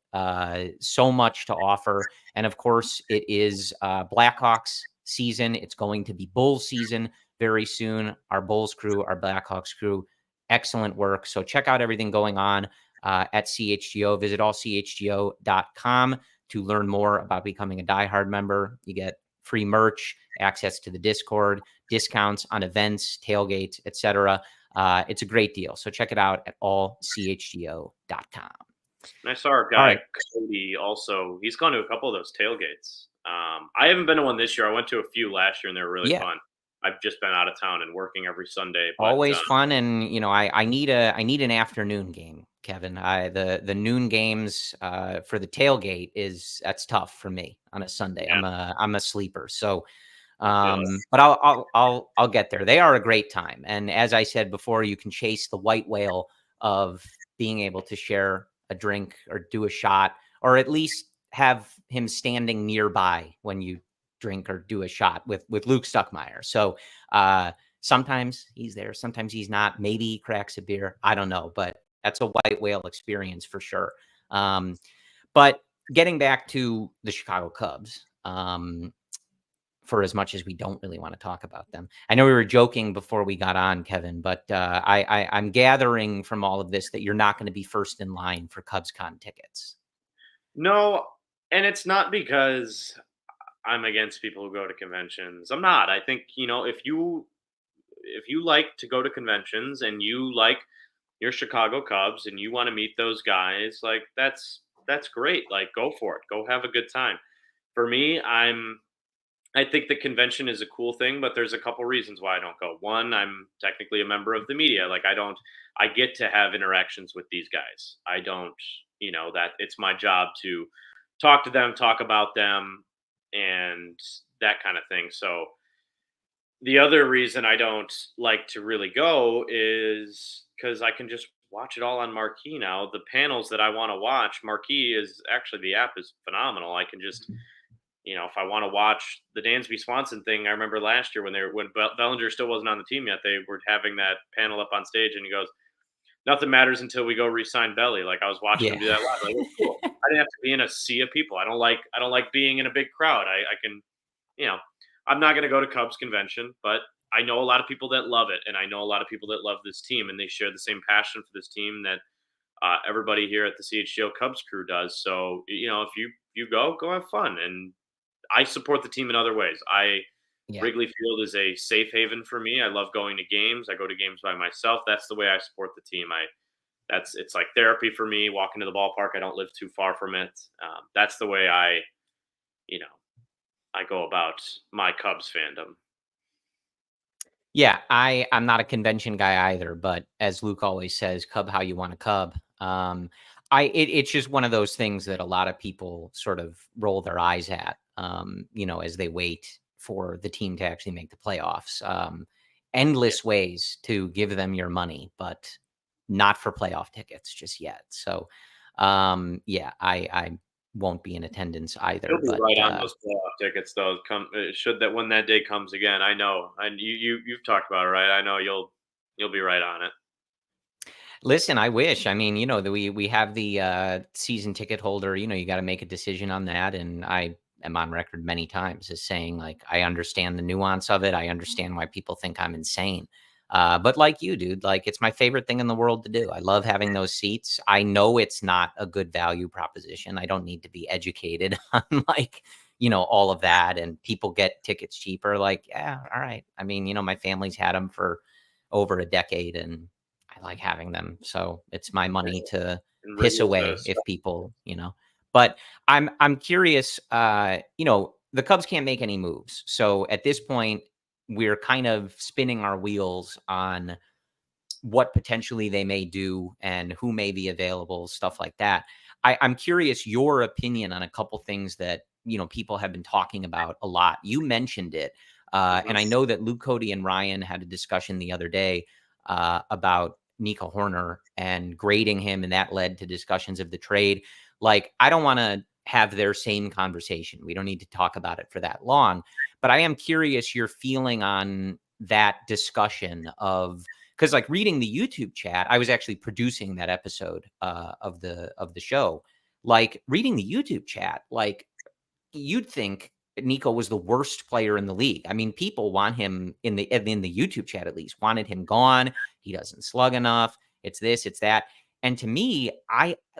[SPEAKER 1] So much to offer. And of course, it is Blackhawks season. It's going to be Bulls season very soon. Our Bulls crew, our Blackhawks crew, excellent work. So check out everything going on at CHGO. Visit allchgo.com to learn more about becoming a diehard member. You get free merch, access to the Discord, discounts on events, tailgates, etc. It's a great deal. So check it out at allchgo.com.
[SPEAKER 2] And I saw our guy, Cody, also. He's gone to a couple of those tailgates. I haven't been to one this year. I went to a few last year, and they were really fun. I've just been out of town and working every Sunday. But,
[SPEAKER 1] always fun, and I need an afternoon game, Kevin. The noon games for the tailgate that's tough for me on a Sunday. Yeah. I'm a sleeper, so. But I'll get there. They are a great time, and as I said before, you can chase the white whale of being able to share a drink or do a shot, or at least have him standing nearby when you drink or do a shot with Luke Stuckmeyer. So sometimes he's there, sometimes he's not. Maybe he cracks a beer. I don't know, but that's a white whale experience for sure. But getting back to the Chicago Cubs, for as much as we don't really want to talk about them. I know we were joking before we got on, Kevin, but I'm gathering from all of this that you're not going to be first in line for CubsCon tickets.
[SPEAKER 2] No, and it's not because I'm against people who go to conventions. I'm not. I think, if you like to go to conventions and you like your Chicago Cubs and you want to meet those guys, like that's great. Like, go for it. Go have a good time. For me, I think the convention is a cool thing, but there's a couple reasons why I don't go. One, I'm technically a member of the media. Like, I get to have interactions with these guys. I don't, that it's my job to talk to them, talk about them, and that kind of thing. So the other reason I don't like to really go is because I can just watch it all on Marquee now. The panels that I want to watch, Marquee is actually, the app is phenomenal. I can just, if I want to watch the Dansby Swanson thing, I remember last year when Bellinger still wasn't on the team yet, they were having that panel up on stage, and he goes, "Nothing matters until we go re-sign Belly." Like, I was watching him do that live. Like, cool. I didn't have to be in a sea of people. I don't like being in a big crowd. I can, I'm not going to go to Cubs convention, but I know a lot of people that love it, and I know a lot of people that love this team, and they share the same passion for this team that everybody here at the CHGO Cubs crew does. So, if you go have fun. And I support the team in other ways. Wrigley Field is a safe haven for me. I love going to games. I go to games by myself. That's the way I support the team. It's like therapy for me. Walking to the ballpark, I don't live too far from it. That's the way I go about my Cubs fandom.
[SPEAKER 1] Yeah, I'm not a convention guy either, but as Luke always says, Cub how you want a Cub. It's just one of those things that a lot of people sort of roll their eyes at, as they wait for the team to actually make the playoffs. Endless ways to give them your money, but not for playoff tickets just yet. So, I won't be in attendance either.
[SPEAKER 2] You'll be right on those playoff tickets, though. When that day comes again, I know, and you've talked about it, right? I know you'll be right on it.
[SPEAKER 1] Listen, I wish. I mean, we have the season ticket holder. You got to make a decision on that, and I am on record many times as saying, like, I understand the nuance of it. I understand why people think I'm insane. But like you, dude, like it's my favorite thing in the world to do. I love having those seats. I know it's not a good value proposition. I don't need to be educated on like, all of that, and people get tickets cheaper. Like, yeah, all right. I mean, my family's had them for over a decade and I like having them. So it's my money to
[SPEAKER 2] And
[SPEAKER 1] piss
[SPEAKER 2] with
[SPEAKER 1] away if people. But I'm curious, the Cubs can't make any moves. So at this point, we're kind of spinning our wheels on what potentially they may do and who may be available, stuff like that. I'm curious your opinion on a couple things that people have been talking about a lot. You mentioned it, and I know that Luke Cody and Ryan had a discussion the other day about Nico Hoerner and grading him, and that led to discussions of the trade. Like, I don't want to have their same conversation. We don't need to talk about it for that long, but I am curious your feeling on that discussion of, because like reading the YouTube chat, I was actually producing that episode of the show. Like reading the YouTube chat, like you'd think Nico was the worst player in the league. I mean, people want him in the YouTube chat, at least wanted him gone. He doesn't slug enough. It's this, it's that. And to me,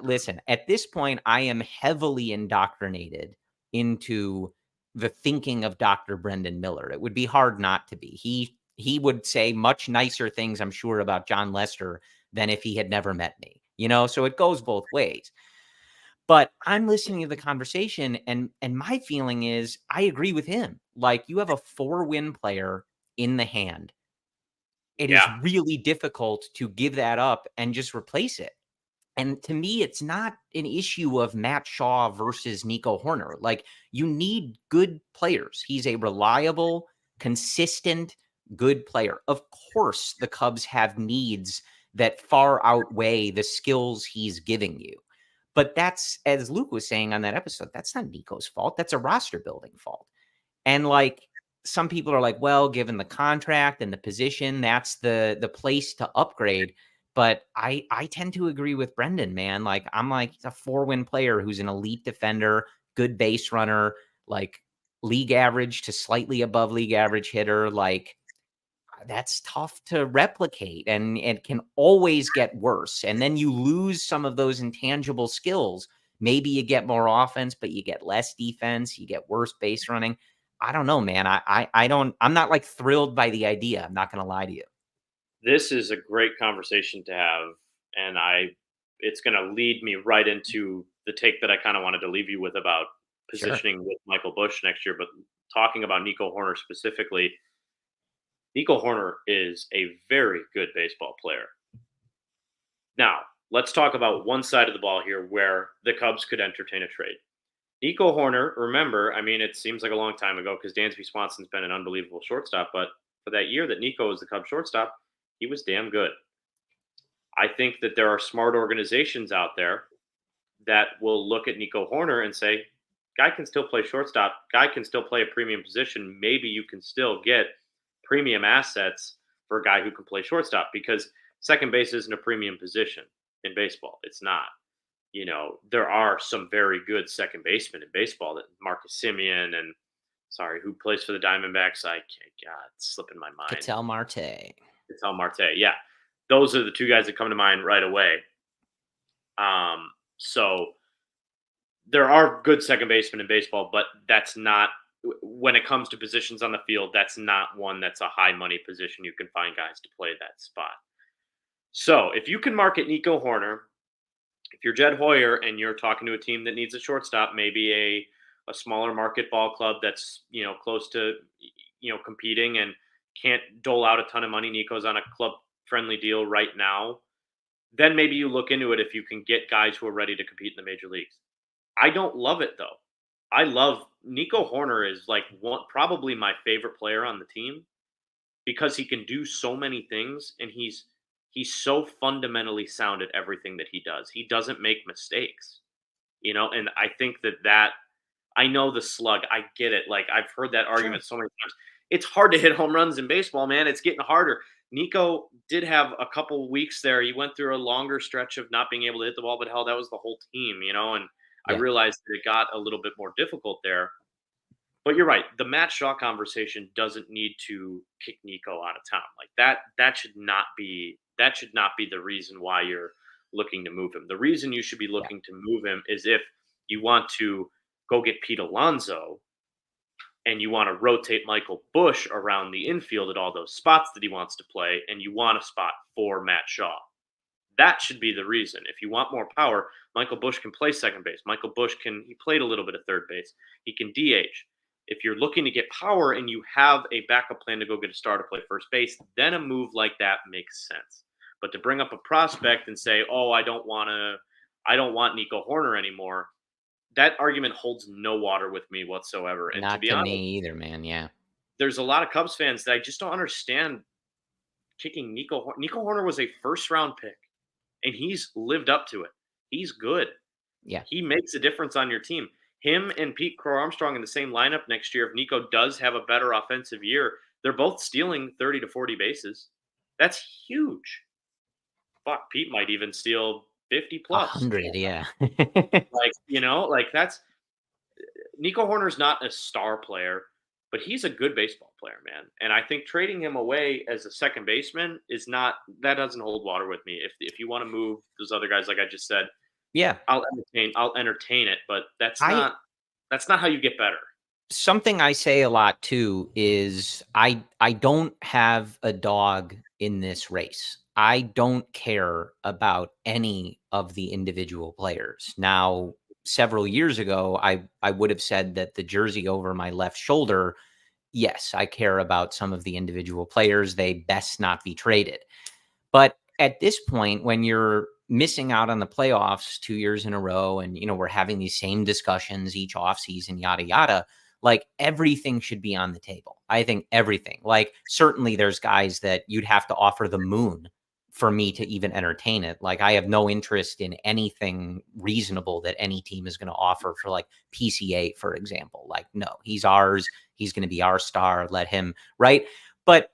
[SPEAKER 1] listen, at this point, I am heavily indoctrinated into the thinking of Dr. Brendan Miller. It would be hard not to be. He would say much nicer things, I'm sure, about John Lester than if he had never met me, so it goes both ways. But I'm listening to the conversation and my feeling is I agree with him. Like, you have a 4-win player in the hand. It is really difficult to give that up and just replace it. And to me, it's not an issue of Matt Shaw versus Nico Hoerner. Like, you need good players. He's a reliable, consistent, good player. Of course, the Cubs have needs that far outweigh the skills he's giving you. But that's, as Luke was saying on that episode, that's not Nico's fault. That's a roster building fault. And like, some people are like, well, given the contract and the position, that's the place to upgrade. But I tend to agree with Brendan, man. Like, I'm like, he's a 4-win player who's an elite defender, good base runner, like league average to slightly above league average hitter. Like, that's tough to replicate, and it can always get worse. And then you lose some of those intangible skills. Maybe you get more offense, but you get less defense. You get worse base running. I don't know, man. I'm not like thrilled by the idea. I'm not going to lie to you.
[SPEAKER 2] This is a great conversation to have, and it's going to lead me right into the take that I kind of wanted to leave you with about positioning with Michael Busch next year. But talking about Nico Hoerner specifically, Nico Hoerner is a very good baseball player. Now, let's talk about one side of the ball here where the Cubs could entertain a trade. Nico Hoerner, remember, I mean, it seems like a long time ago because Dansby Swanson's been an unbelievable shortstop, but for that year that Nico was the Cubs shortstop, he was damn good. I think that there are smart organizations out there that will look at Nico Hoerner and say, guy can still play shortstop, guy can still play a premium position. Maybe you can still get premium assets for a guy who can play shortstop, because second base isn't a premium position in baseball. It's not. There are some very good second basemen in baseball, that Marcus Semien and who plays for the Diamondbacks? I can't, God, it's slipping my mind.
[SPEAKER 1] Ketel Marte.
[SPEAKER 2] Yeah. Those are the two guys that come to mind right away. So there are good second basemen in baseball, but that's not, when it comes to positions on the field, that's not one that's a high money position. You can find guys to play that spot. So if you can market Nico Hoerner, if you're Jed Hoyer and you're talking to a team that needs a shortstop, maybe a smaller market ball club that's, close to, competing and can't dole out a ton of money. Nico's on a club friendly deal right now. Then maybe you look into it if you can get guys who are ready to compete in the major leagues. I don't love it though. I love Nico Hoerner is like probably my favorite player on the team, because he can do so many things and he's so fundamentally sound at everything that he does. He doesn't make mistakes, and I think that I know the slug. I get it. Like, I've heard that argument so many times. It's hard to hit home runs in baseball, man. It's getting harder. Nico did have a couple weeks there. He went through a longer stretch of not being able to hit the ball, but hell, that was the whole team, and I realized that it got a little bit more difficult there. But you're right. The Matt Shaw conversation doesn't need to kick Nico out of town. Like that should not be the reason why you're looking to move him. The reason you should be
[SPEAKER 1] Yeah.
[SPEAKER 2] looking to move him is if you want to go get Pete Alonso and you want to rotate Michael Bush around the infield at all those spots that he wants to play, and you want a spot for Matt Shaw. That should be the reason. If you want more power, Michael Bush can play second base. Michael Bush he played a little bit of third base. He can DH. If you're looking to get power and you have a backup plan to go get a star to play first base, then a move like that makes sense. But to bring up a prospect and say, "Oh, I don't want Nico Hoerner anymore," that argument holds no water with me whatsoever. And to
[SPEAKER 1] Not
[SPEAKER 2] be
[SPEAKER 1] to
[SPEAKER 2] honest,
[SPEAKER 1] me either, man. Yeah.
[SPEAKER 2] there's a lot of Cubs fans that I just don't understand kicking Nico. Nico Hoerner was a first round pick, and he's lived up to it. He's good.
[SPEAKER 1] Yeah.
[SPEAKER 2] He makes a difference on your team. Him and Pete Crow-Armstrong in the same lineup next year, if Nico does have a better offensive year, they're both stealing 30 to 40 bases. That's huge. Fuck, Pete might even steal 50 plus.
[SPEAKER 1] 100, yeah.
[SPEAKER 2] That's Nico Hoerner's not a star player, but he's a good baseball player, man. And I think trading him away as a second baseman that doesn't hold water with me. If you want to move those other guys, like I just said,
[SPEAKER 1] Yeah.
[SPEAKER 2] I'll entertain it, but that's not how you get better.
[SPEAKER 1] Something I say a lot too is I don't have a dog in this race. I don't care about any of the individual players. Now, several years ago, I would have said that the jersey over my left shoulder, yes, I care about some of the individual players. They best not be traded. But at this point, when you're missing out on the playoffs 2 years in a row, and we're having these same discussions each offseason, yada yada, like everything should be on the table. I think everything. Like certainly there's guys that you'd have to offer the moon for me to even entertain it. Like I have no interest in anything reasonable that any team is going to offer for like PCA, for example. Like, no, he's ours. He's going to be our star. Let him, right? But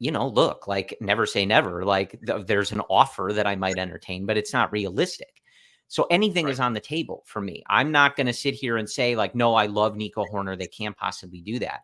[SPEAKER 1] look, like never say never. Like there's an offer that I might entertain, but it's not realistic. So anything is on the table for me. I'm not going to sit here and say like, no, I love Nico Hoerner. They can't possibly do that.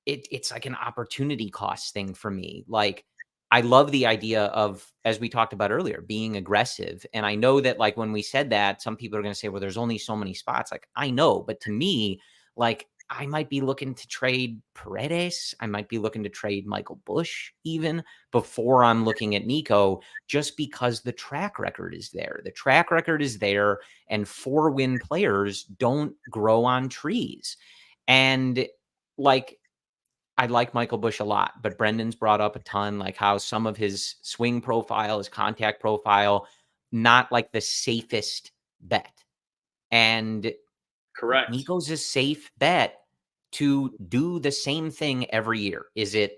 [SPEAKER 1] It's like an opportunity cost thing for me. Like I love the idea of, as we talked about earlier, being aggressive. And I know that like when we said that, some people are going to say, well, there's only so many spots. Like I know, but to me, like I might be looking to trade Paredes. I might be looking to trade Michael Bush even before I'm looking at Nico, just because the track record is there. The track record is there, and 4-win players don't grow on trees. And like, I like Michael Bush a lot, but Brendan's brought up a ton, like how some of his swing profile, his contact profile, not like the safest bet. And
[SPEAKER 2] Correct.
[SPEAKER 1] Nico's a safe bet to do the same thing every year. Is it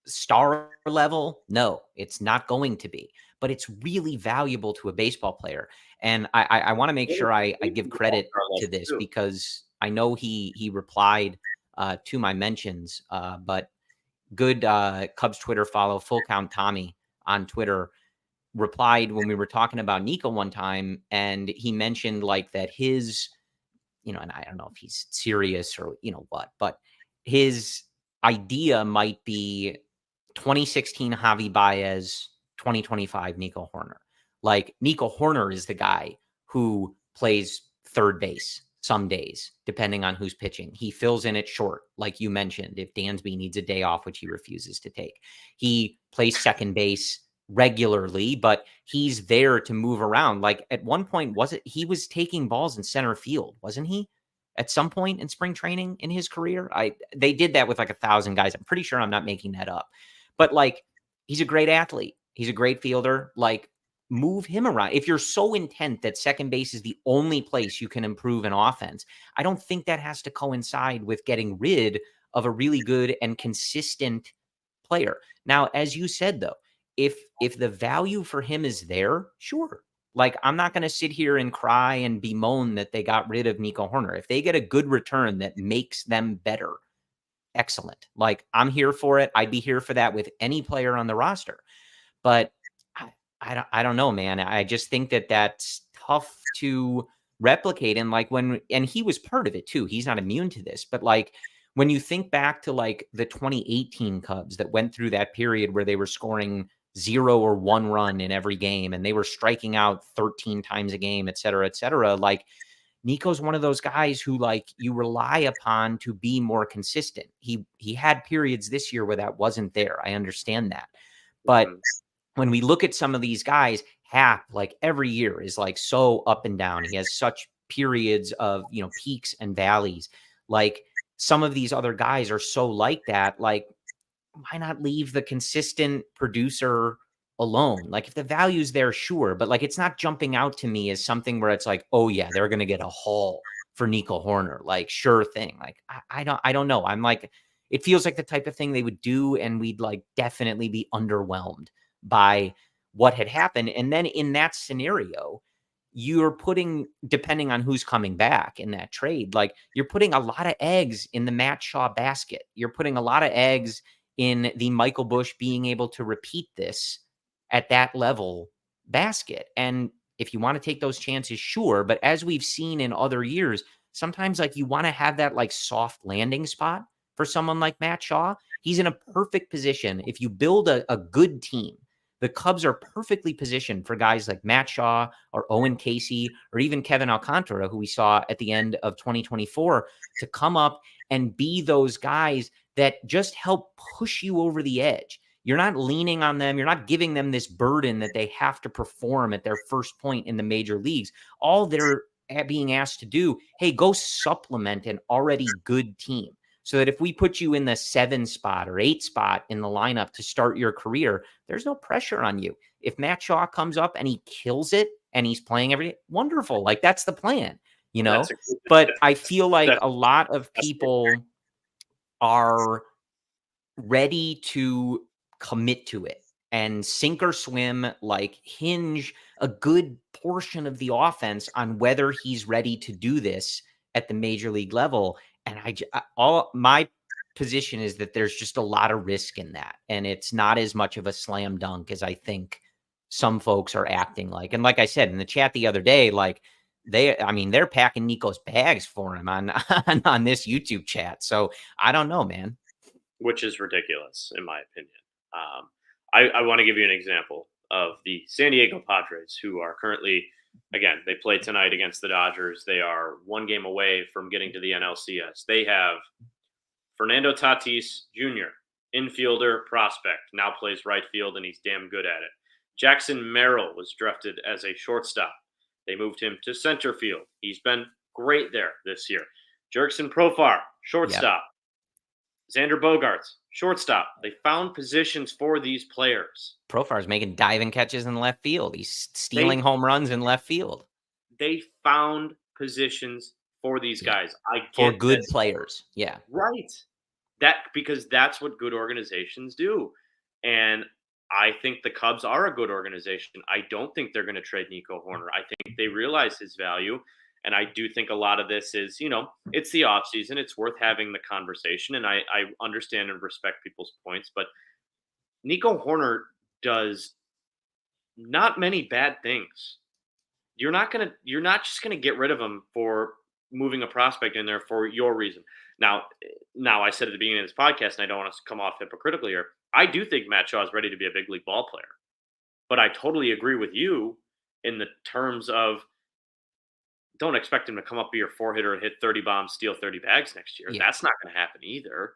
[SPEAKER 1] star level? No, it's not going to be, but it's really valuable to a baseball player. And I want to make sure I give credit to this because I know he replied to my mentions, but good Cubs Twitter follow, Full Count Tommy on Twitter, replied when we were talking about Nico one time, and he mentioned like that his, and I don't know if he's serious or what, but his idea might be 2016 Javi Baez, 2025 Nico Hoerner. Like Nico Hoerner is the guy who plays third base some days, depending on who's pitching. He fills in at short, like you mentioned, if Dansby needs a day off, which he refuses to take. He plays second base regularly, but he's there to move around. Like at one point, he was taking balls in center field, wasn't he? At some point in spring training in his career, they did that with like 1,000 guys. I'm pretty sure I'm not making that up, but like he's a great athlete. He's a great fielder. Like move him around. If you're so intent that second base is the only place you can improve an offense, I don't think that has to coincide with getting rid of a really good and consistent player. Now, as you said, though, if the value for him is there, sure. Like, I'm not going to sit here and cry and bemoan that they got rid of Nico Hoerner. If they get a good return that makes them better, excellent. Like, I'm here for it. I'd be here for that with any player on the roster. But I don't know, man. I just think that that's tough to replicate. And like and he was part of it too. He's not immune to this, but like when you think back to like the 2018 Cubs that went through that period where they were scoring 0 or 1 run in every game and they were striking out 13 times a game, et cetera, like Nico's one of those guys who like you rely upon to be more consistent. He had periods this year where that wasn't there. I understand that. But when we look at some of these guys, Hap, like every year is like so up and down. He has such periods of, peaks and valleys. Like some of these other guys are so like that. Like, why not leave the consistent producer alone? Like if the value's there, sure. But like, it's not jumping out to me as something where it's like, oh yeah, they're going to get a haul for Nico Hoerner. Like sure thing. Like, I don't know. I'm like, it feels like the type of thing they would do. And we'd like definitely be underwhelmed by what had happened. And then in that scenario, you're putting, depending on who's coming back in that trade, like you're putting a lot of eggs in the Matt Shaw basket. You're putting a lot of eggs in the Michael Busch being able to repeat this at that level basket. And if you want to take those chances, sure. But as we've seen in other years, sometimes like you want to have that like soft landing spot for someone like Matt Shaw. He's in a perfect position. If you build a good team, the Cubs are perfectly positioned for guys like Matt Shaw or Owen Casey or even Kevin Alcantara, who we saw at the end of 2024, to come up and be those guys that just help push you over the edge. You're not leaning on them. You're not giving them this burden that they have to perform at their first point in the major leagues. All they're being asked to do, hey, go supplement an already good team. So that if we put you in the 7 spot or 8 spot in the lineup to start your career, there's no pressure on you. If Matt Shaw comes up and he kills it and he's playing every day, wonderful. Like that's the plan, But I feel like a lot of people are ready to commit to it and sink or swim, like hinge a good portion of the offense on whether he's ready to do this at the major league level. And my position is that there's just a lot of risk in that. And it's not as much of a slam dunk as I think some folks are acting like. And like I said in the chat the other day, like they're packing Nico's bags for him on this YouTube chat. So I don't know, man.
[SPEAKER 2] Which is ridiculous, in my opinion. I want to give you an example of the San Diego Padres, who are currently, again, they play tonight against the Dodgers. They are 1 game away from getting to the NLCS. They have Fernando Tatis Jr., infielder prospect, now plays right field, and he's damn good at it. Jackson Merrill was drafted as a shortstop. They moved him to center field. He's been great there this year. Jurickson Profar, shortstop. Yep. Xander Bogaerts, shortstop. They found positions for these players.
[SPEAKER 1] Profar's making diving catches in left field. He's stealing home runs in left field.
[SPEAKER 2] They found positions for these guys. I get
[SPEAKER 1] for good players. Yeah.
[SPEAKER 2] Right. Because that's what good organizations do. And I think the Cubs are a good organization. I don't think they're going to trade Nico Hoerner. I think they realize his value. And I do think a lot of this is, it's the offseason. It's worth having the conversation. And I understand and respect people's points. But Nico Hoerner does not many bad things. You're not just going to get rid of him for moving a prospect in there for your reason. Now I said at the beginning of this podcast, and I don't want to come off hypocritically here, I do think Matt Shaw is ready to be a big league ball player. But I totally agree with you in the terms of don't expect him to come up, be your 4-hitter, and hit 30 bombs, steal 30 bags next year. Yeah. That's not going to happen either.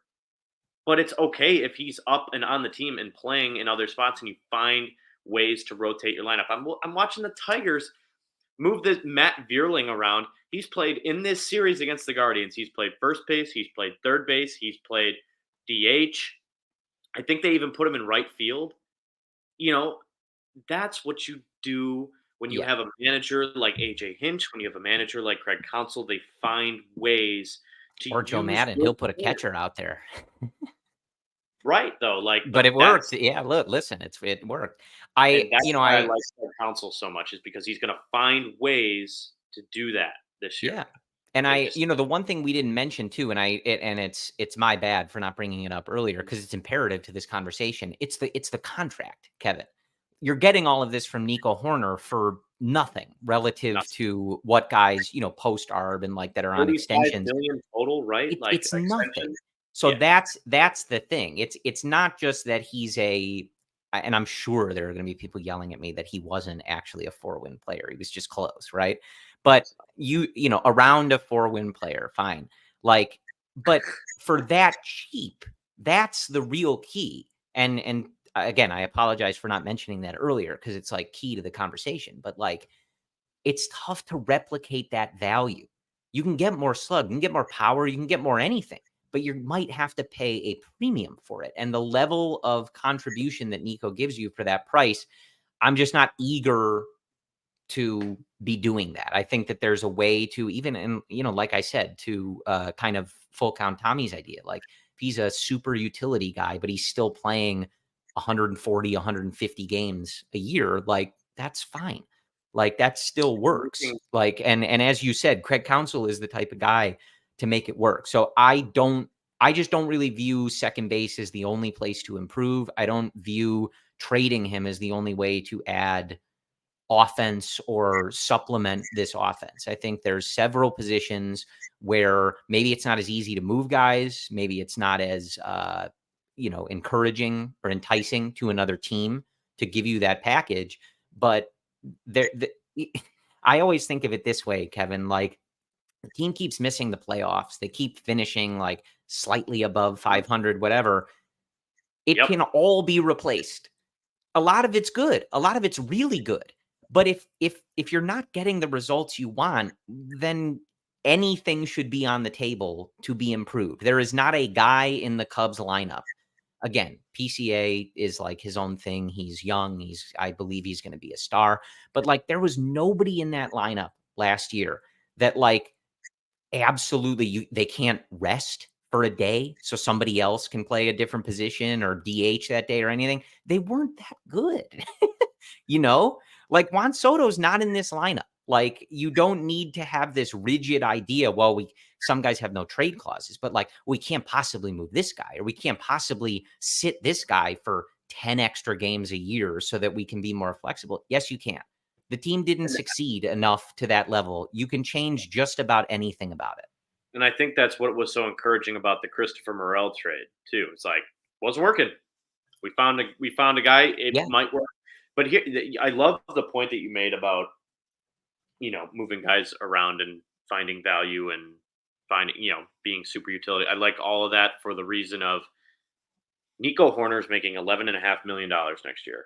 [SPEAKER 2] But it's okay if he's up and on the team and playing in other spots and you find ways to rotate your lineup. I'm watching the Tigers move this Matt Vierling around. He's played in this series against the Guardians. He's played first base. He's played third base. He's played DH. I think they even put him in right field. That's what you do when you have a manager like AJ Hinch, when you have a manager like Craig Counsell. They find ways to
[SPEAKER 1] or Joe Madden. He'll put a catcher out there.
[SPEAKER 2] Right, though.
[SPEAKER 1] But it worked. Yeah, look, listen, it worked. I
[SPEAKER 2] like Craig Counsell so much is because he's going to find ways to do that this year.
[SPEAKER 1] Yeah. And the one thing we didn't mention too, and it's my bad for not bringing it up earlier because it's imperative to this conversation. It's the contract, Kevin. You're getting all of this from Nico Hoerner for nothing relative to what guys, post ARB and like that are on
[SPEAKER 2] 35
[SPEAKER 1] extensions.
[SPEAKER 2] million total, right?
[SPEAKER 1] It's nothing.
[SPEAKER 2] extension.
[SPEAKER 1] So
[SPEAKER 2] Yeah.
[SPEAKER 1] that's the thing. It's not just that he's and I'm sure there are going to be people yelling at me that he wasn't actually a 4-win player. He was just close, right? But around a 4-win player, fine. Like, but for that cheap, that's the real key. And again, I apologize for not mentioning that earlier because it's like key to the conversation. But like, it's tough to replicate that value. You can get more slug, you can get more power, you can get more anything, but you might have to pay a premium for it. And the level of contribution that Nico gives you for that price, I'm just not eager to be doing that. I think that there's a way to even, like I said, to kind of full count Tommy's idea. Like if he's a super utility guy, but he's still playing 140, 150 games a year, like that's fine. Like that still works. Like, and as you said, Craig Counsell is the type of guy to make it work. So I just don't really view second base as the only place to improve. I don't view trading him as the only way to add offense or supplement this offense. I think there's several positions where maybe it's not as easy to move guys. Maybe it's not as, encouraging or enticing to another team to give you that package. But I always think of it this way, Kevin, like the team keeps missing the playoffs. They keep finishing like slightly above 500, whatever. It can all be replaced. A lot of it's good. A lot of it's really good. But if you're not getting the results you want, then anything should be on the table to be improved. There is not a guy in the Cubs lineup. Again, PCA is like his own thing. He's young. I believe he's going to be a star. But like there was nobody in that lineup last year that like absolutely they can't rest for a day so somebody else can play a different position or DH that day or anything. They weren't that good. Like Juan Soto's not in this lineup. Like you don't need to have this rigid idea. Well, some guys have no trade clauses, but like we can't possibly move this guy or we can't possibly sit this guy for 10 extra games a year so that we can be more flexible. Yes, you can. The team didn't succeed enough to that level. You can change just about anything about it.
[SPEAKER 2] And I think that's what was so encouraging about the Christopher Morel trade too. It's like wasn't working. We found a guy. It might work. But here, I love the point that you made about, moving guys around and finding value and finding, being super utility. I like all of that for the reason of Nico Hoerner is making $11.5 million next year.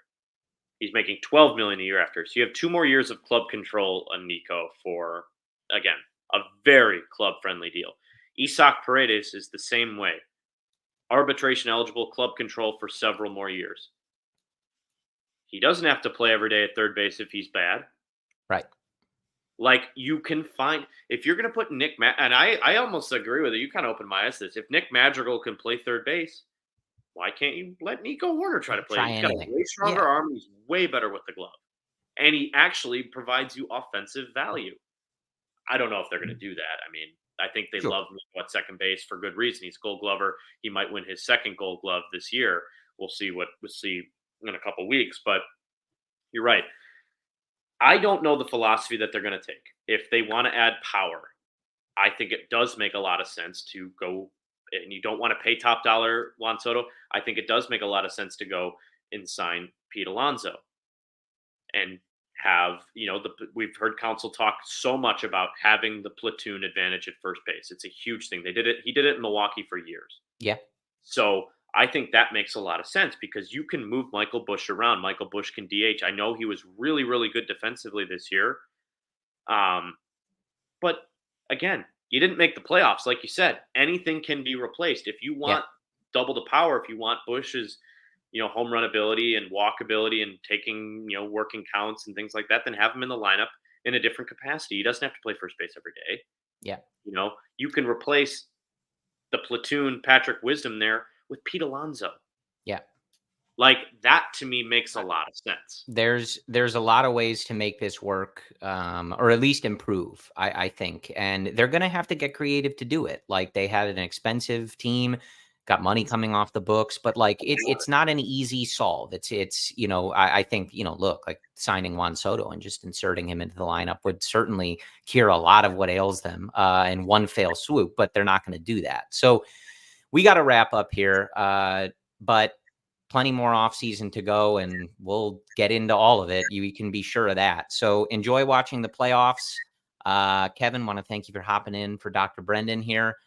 [SPEAKER 2] He's making $12 million a year after. So you have 2 more years of club control on Nico for, again, a very club friendly deal. Isaac Paredes is the same way. Arbitration eligible, club control for several more years. He doesn't have to play every day at third base if he's bad.
[SPEAKER 1] Right.
[SPEAKER 2] Like you can find, if you're going to put and I almost agree with it. You kind of opened my eyes to this. If Nick Madrigal can play third base, why can't you let Nico Hoerner try to play? He's got a way stronger arm. He's way better with the glove. And he actually provides you offensive value. I don't know if they're going to do that. I mean, I think they love Nico at second base for good reason. He's Gold Glover. He might win his second Gold Glove this year. We'll see in a couple weeks, but you're right. I don't know the philosophy that they're going to take. If they want to add power, I think it does make a lot of sense to go, and you don't want to pay top dollar Juan Soto. I think it does make a lot of sense to go and sign Pete Alonso and have, we've heard Counsell talk so much about having the platoon advantage at first base. It's a huge thing. He did it in Milwaukee for years.
[SPEAKER 1] Yeah.
[SPEAKER 2] So I think that makes a lot of sense because you can move Michael Busch around. Michael Busch can DH. I know he was really, really good defensively this year. But again, you didn't make the playoffs. Like you said, anything can be replaced. If you want double the power, if you want Busch's, home run ability and walk ability and taking, working counts and things like that, then have him in the lineup in a different capacity. He doesn't have to play first base every day.
[SPEAKER 1] Yeah.
[SPEAKER 2] You can replace the platoon Patrick Wisdom there with Pete Alonso.
[SPEAKER 1] Yeah.
[SPEAKER 2] Like that to me makes a lot of sense.
[SPEAKER 1] There's a lot of ways to make this work, or at least improve, I think. And they're going to have to get creative to do it. Like they had an expensive team. got money coming off the books, but like it's not an easy solve. It's I think, look, like signing Juan Soto and just inserting him into the lineup would certainly cure a lot of what ails them in one fell swoop, but they're not going to do that. So we got to wrap up here, but plenty more offseason to go, and we'll get into all of it. You can be sure of that. So enjoy watching the playoffs. Kevin, want to thank you for hopping in for Dr. Brendan here.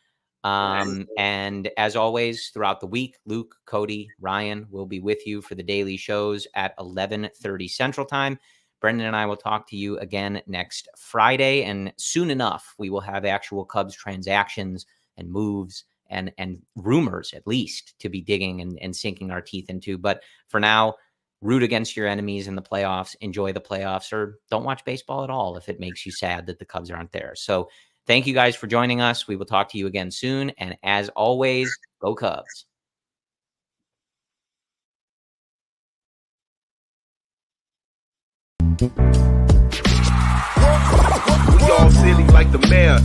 [SPEAKER 1] And as always, throughout the week, Luke, Cody, Ryan will be with you for the daily shows at 11:30 Central Time. Brendan and I will talk to you again next Friday, and soon enough, we will have actual Cubs transactions and moves and rumors, at least, to be digging and sinking our teeth into. But for now, root against your enemies in the playoffs, enjoy the playoffs, or don't watch baseball at all if it makes you sad that the Cubs aren't there. So thank you guys for joining us. We will talk to you again soon. And as always, go Cubs.
[SPEAKER 3] We all silly like the mayor.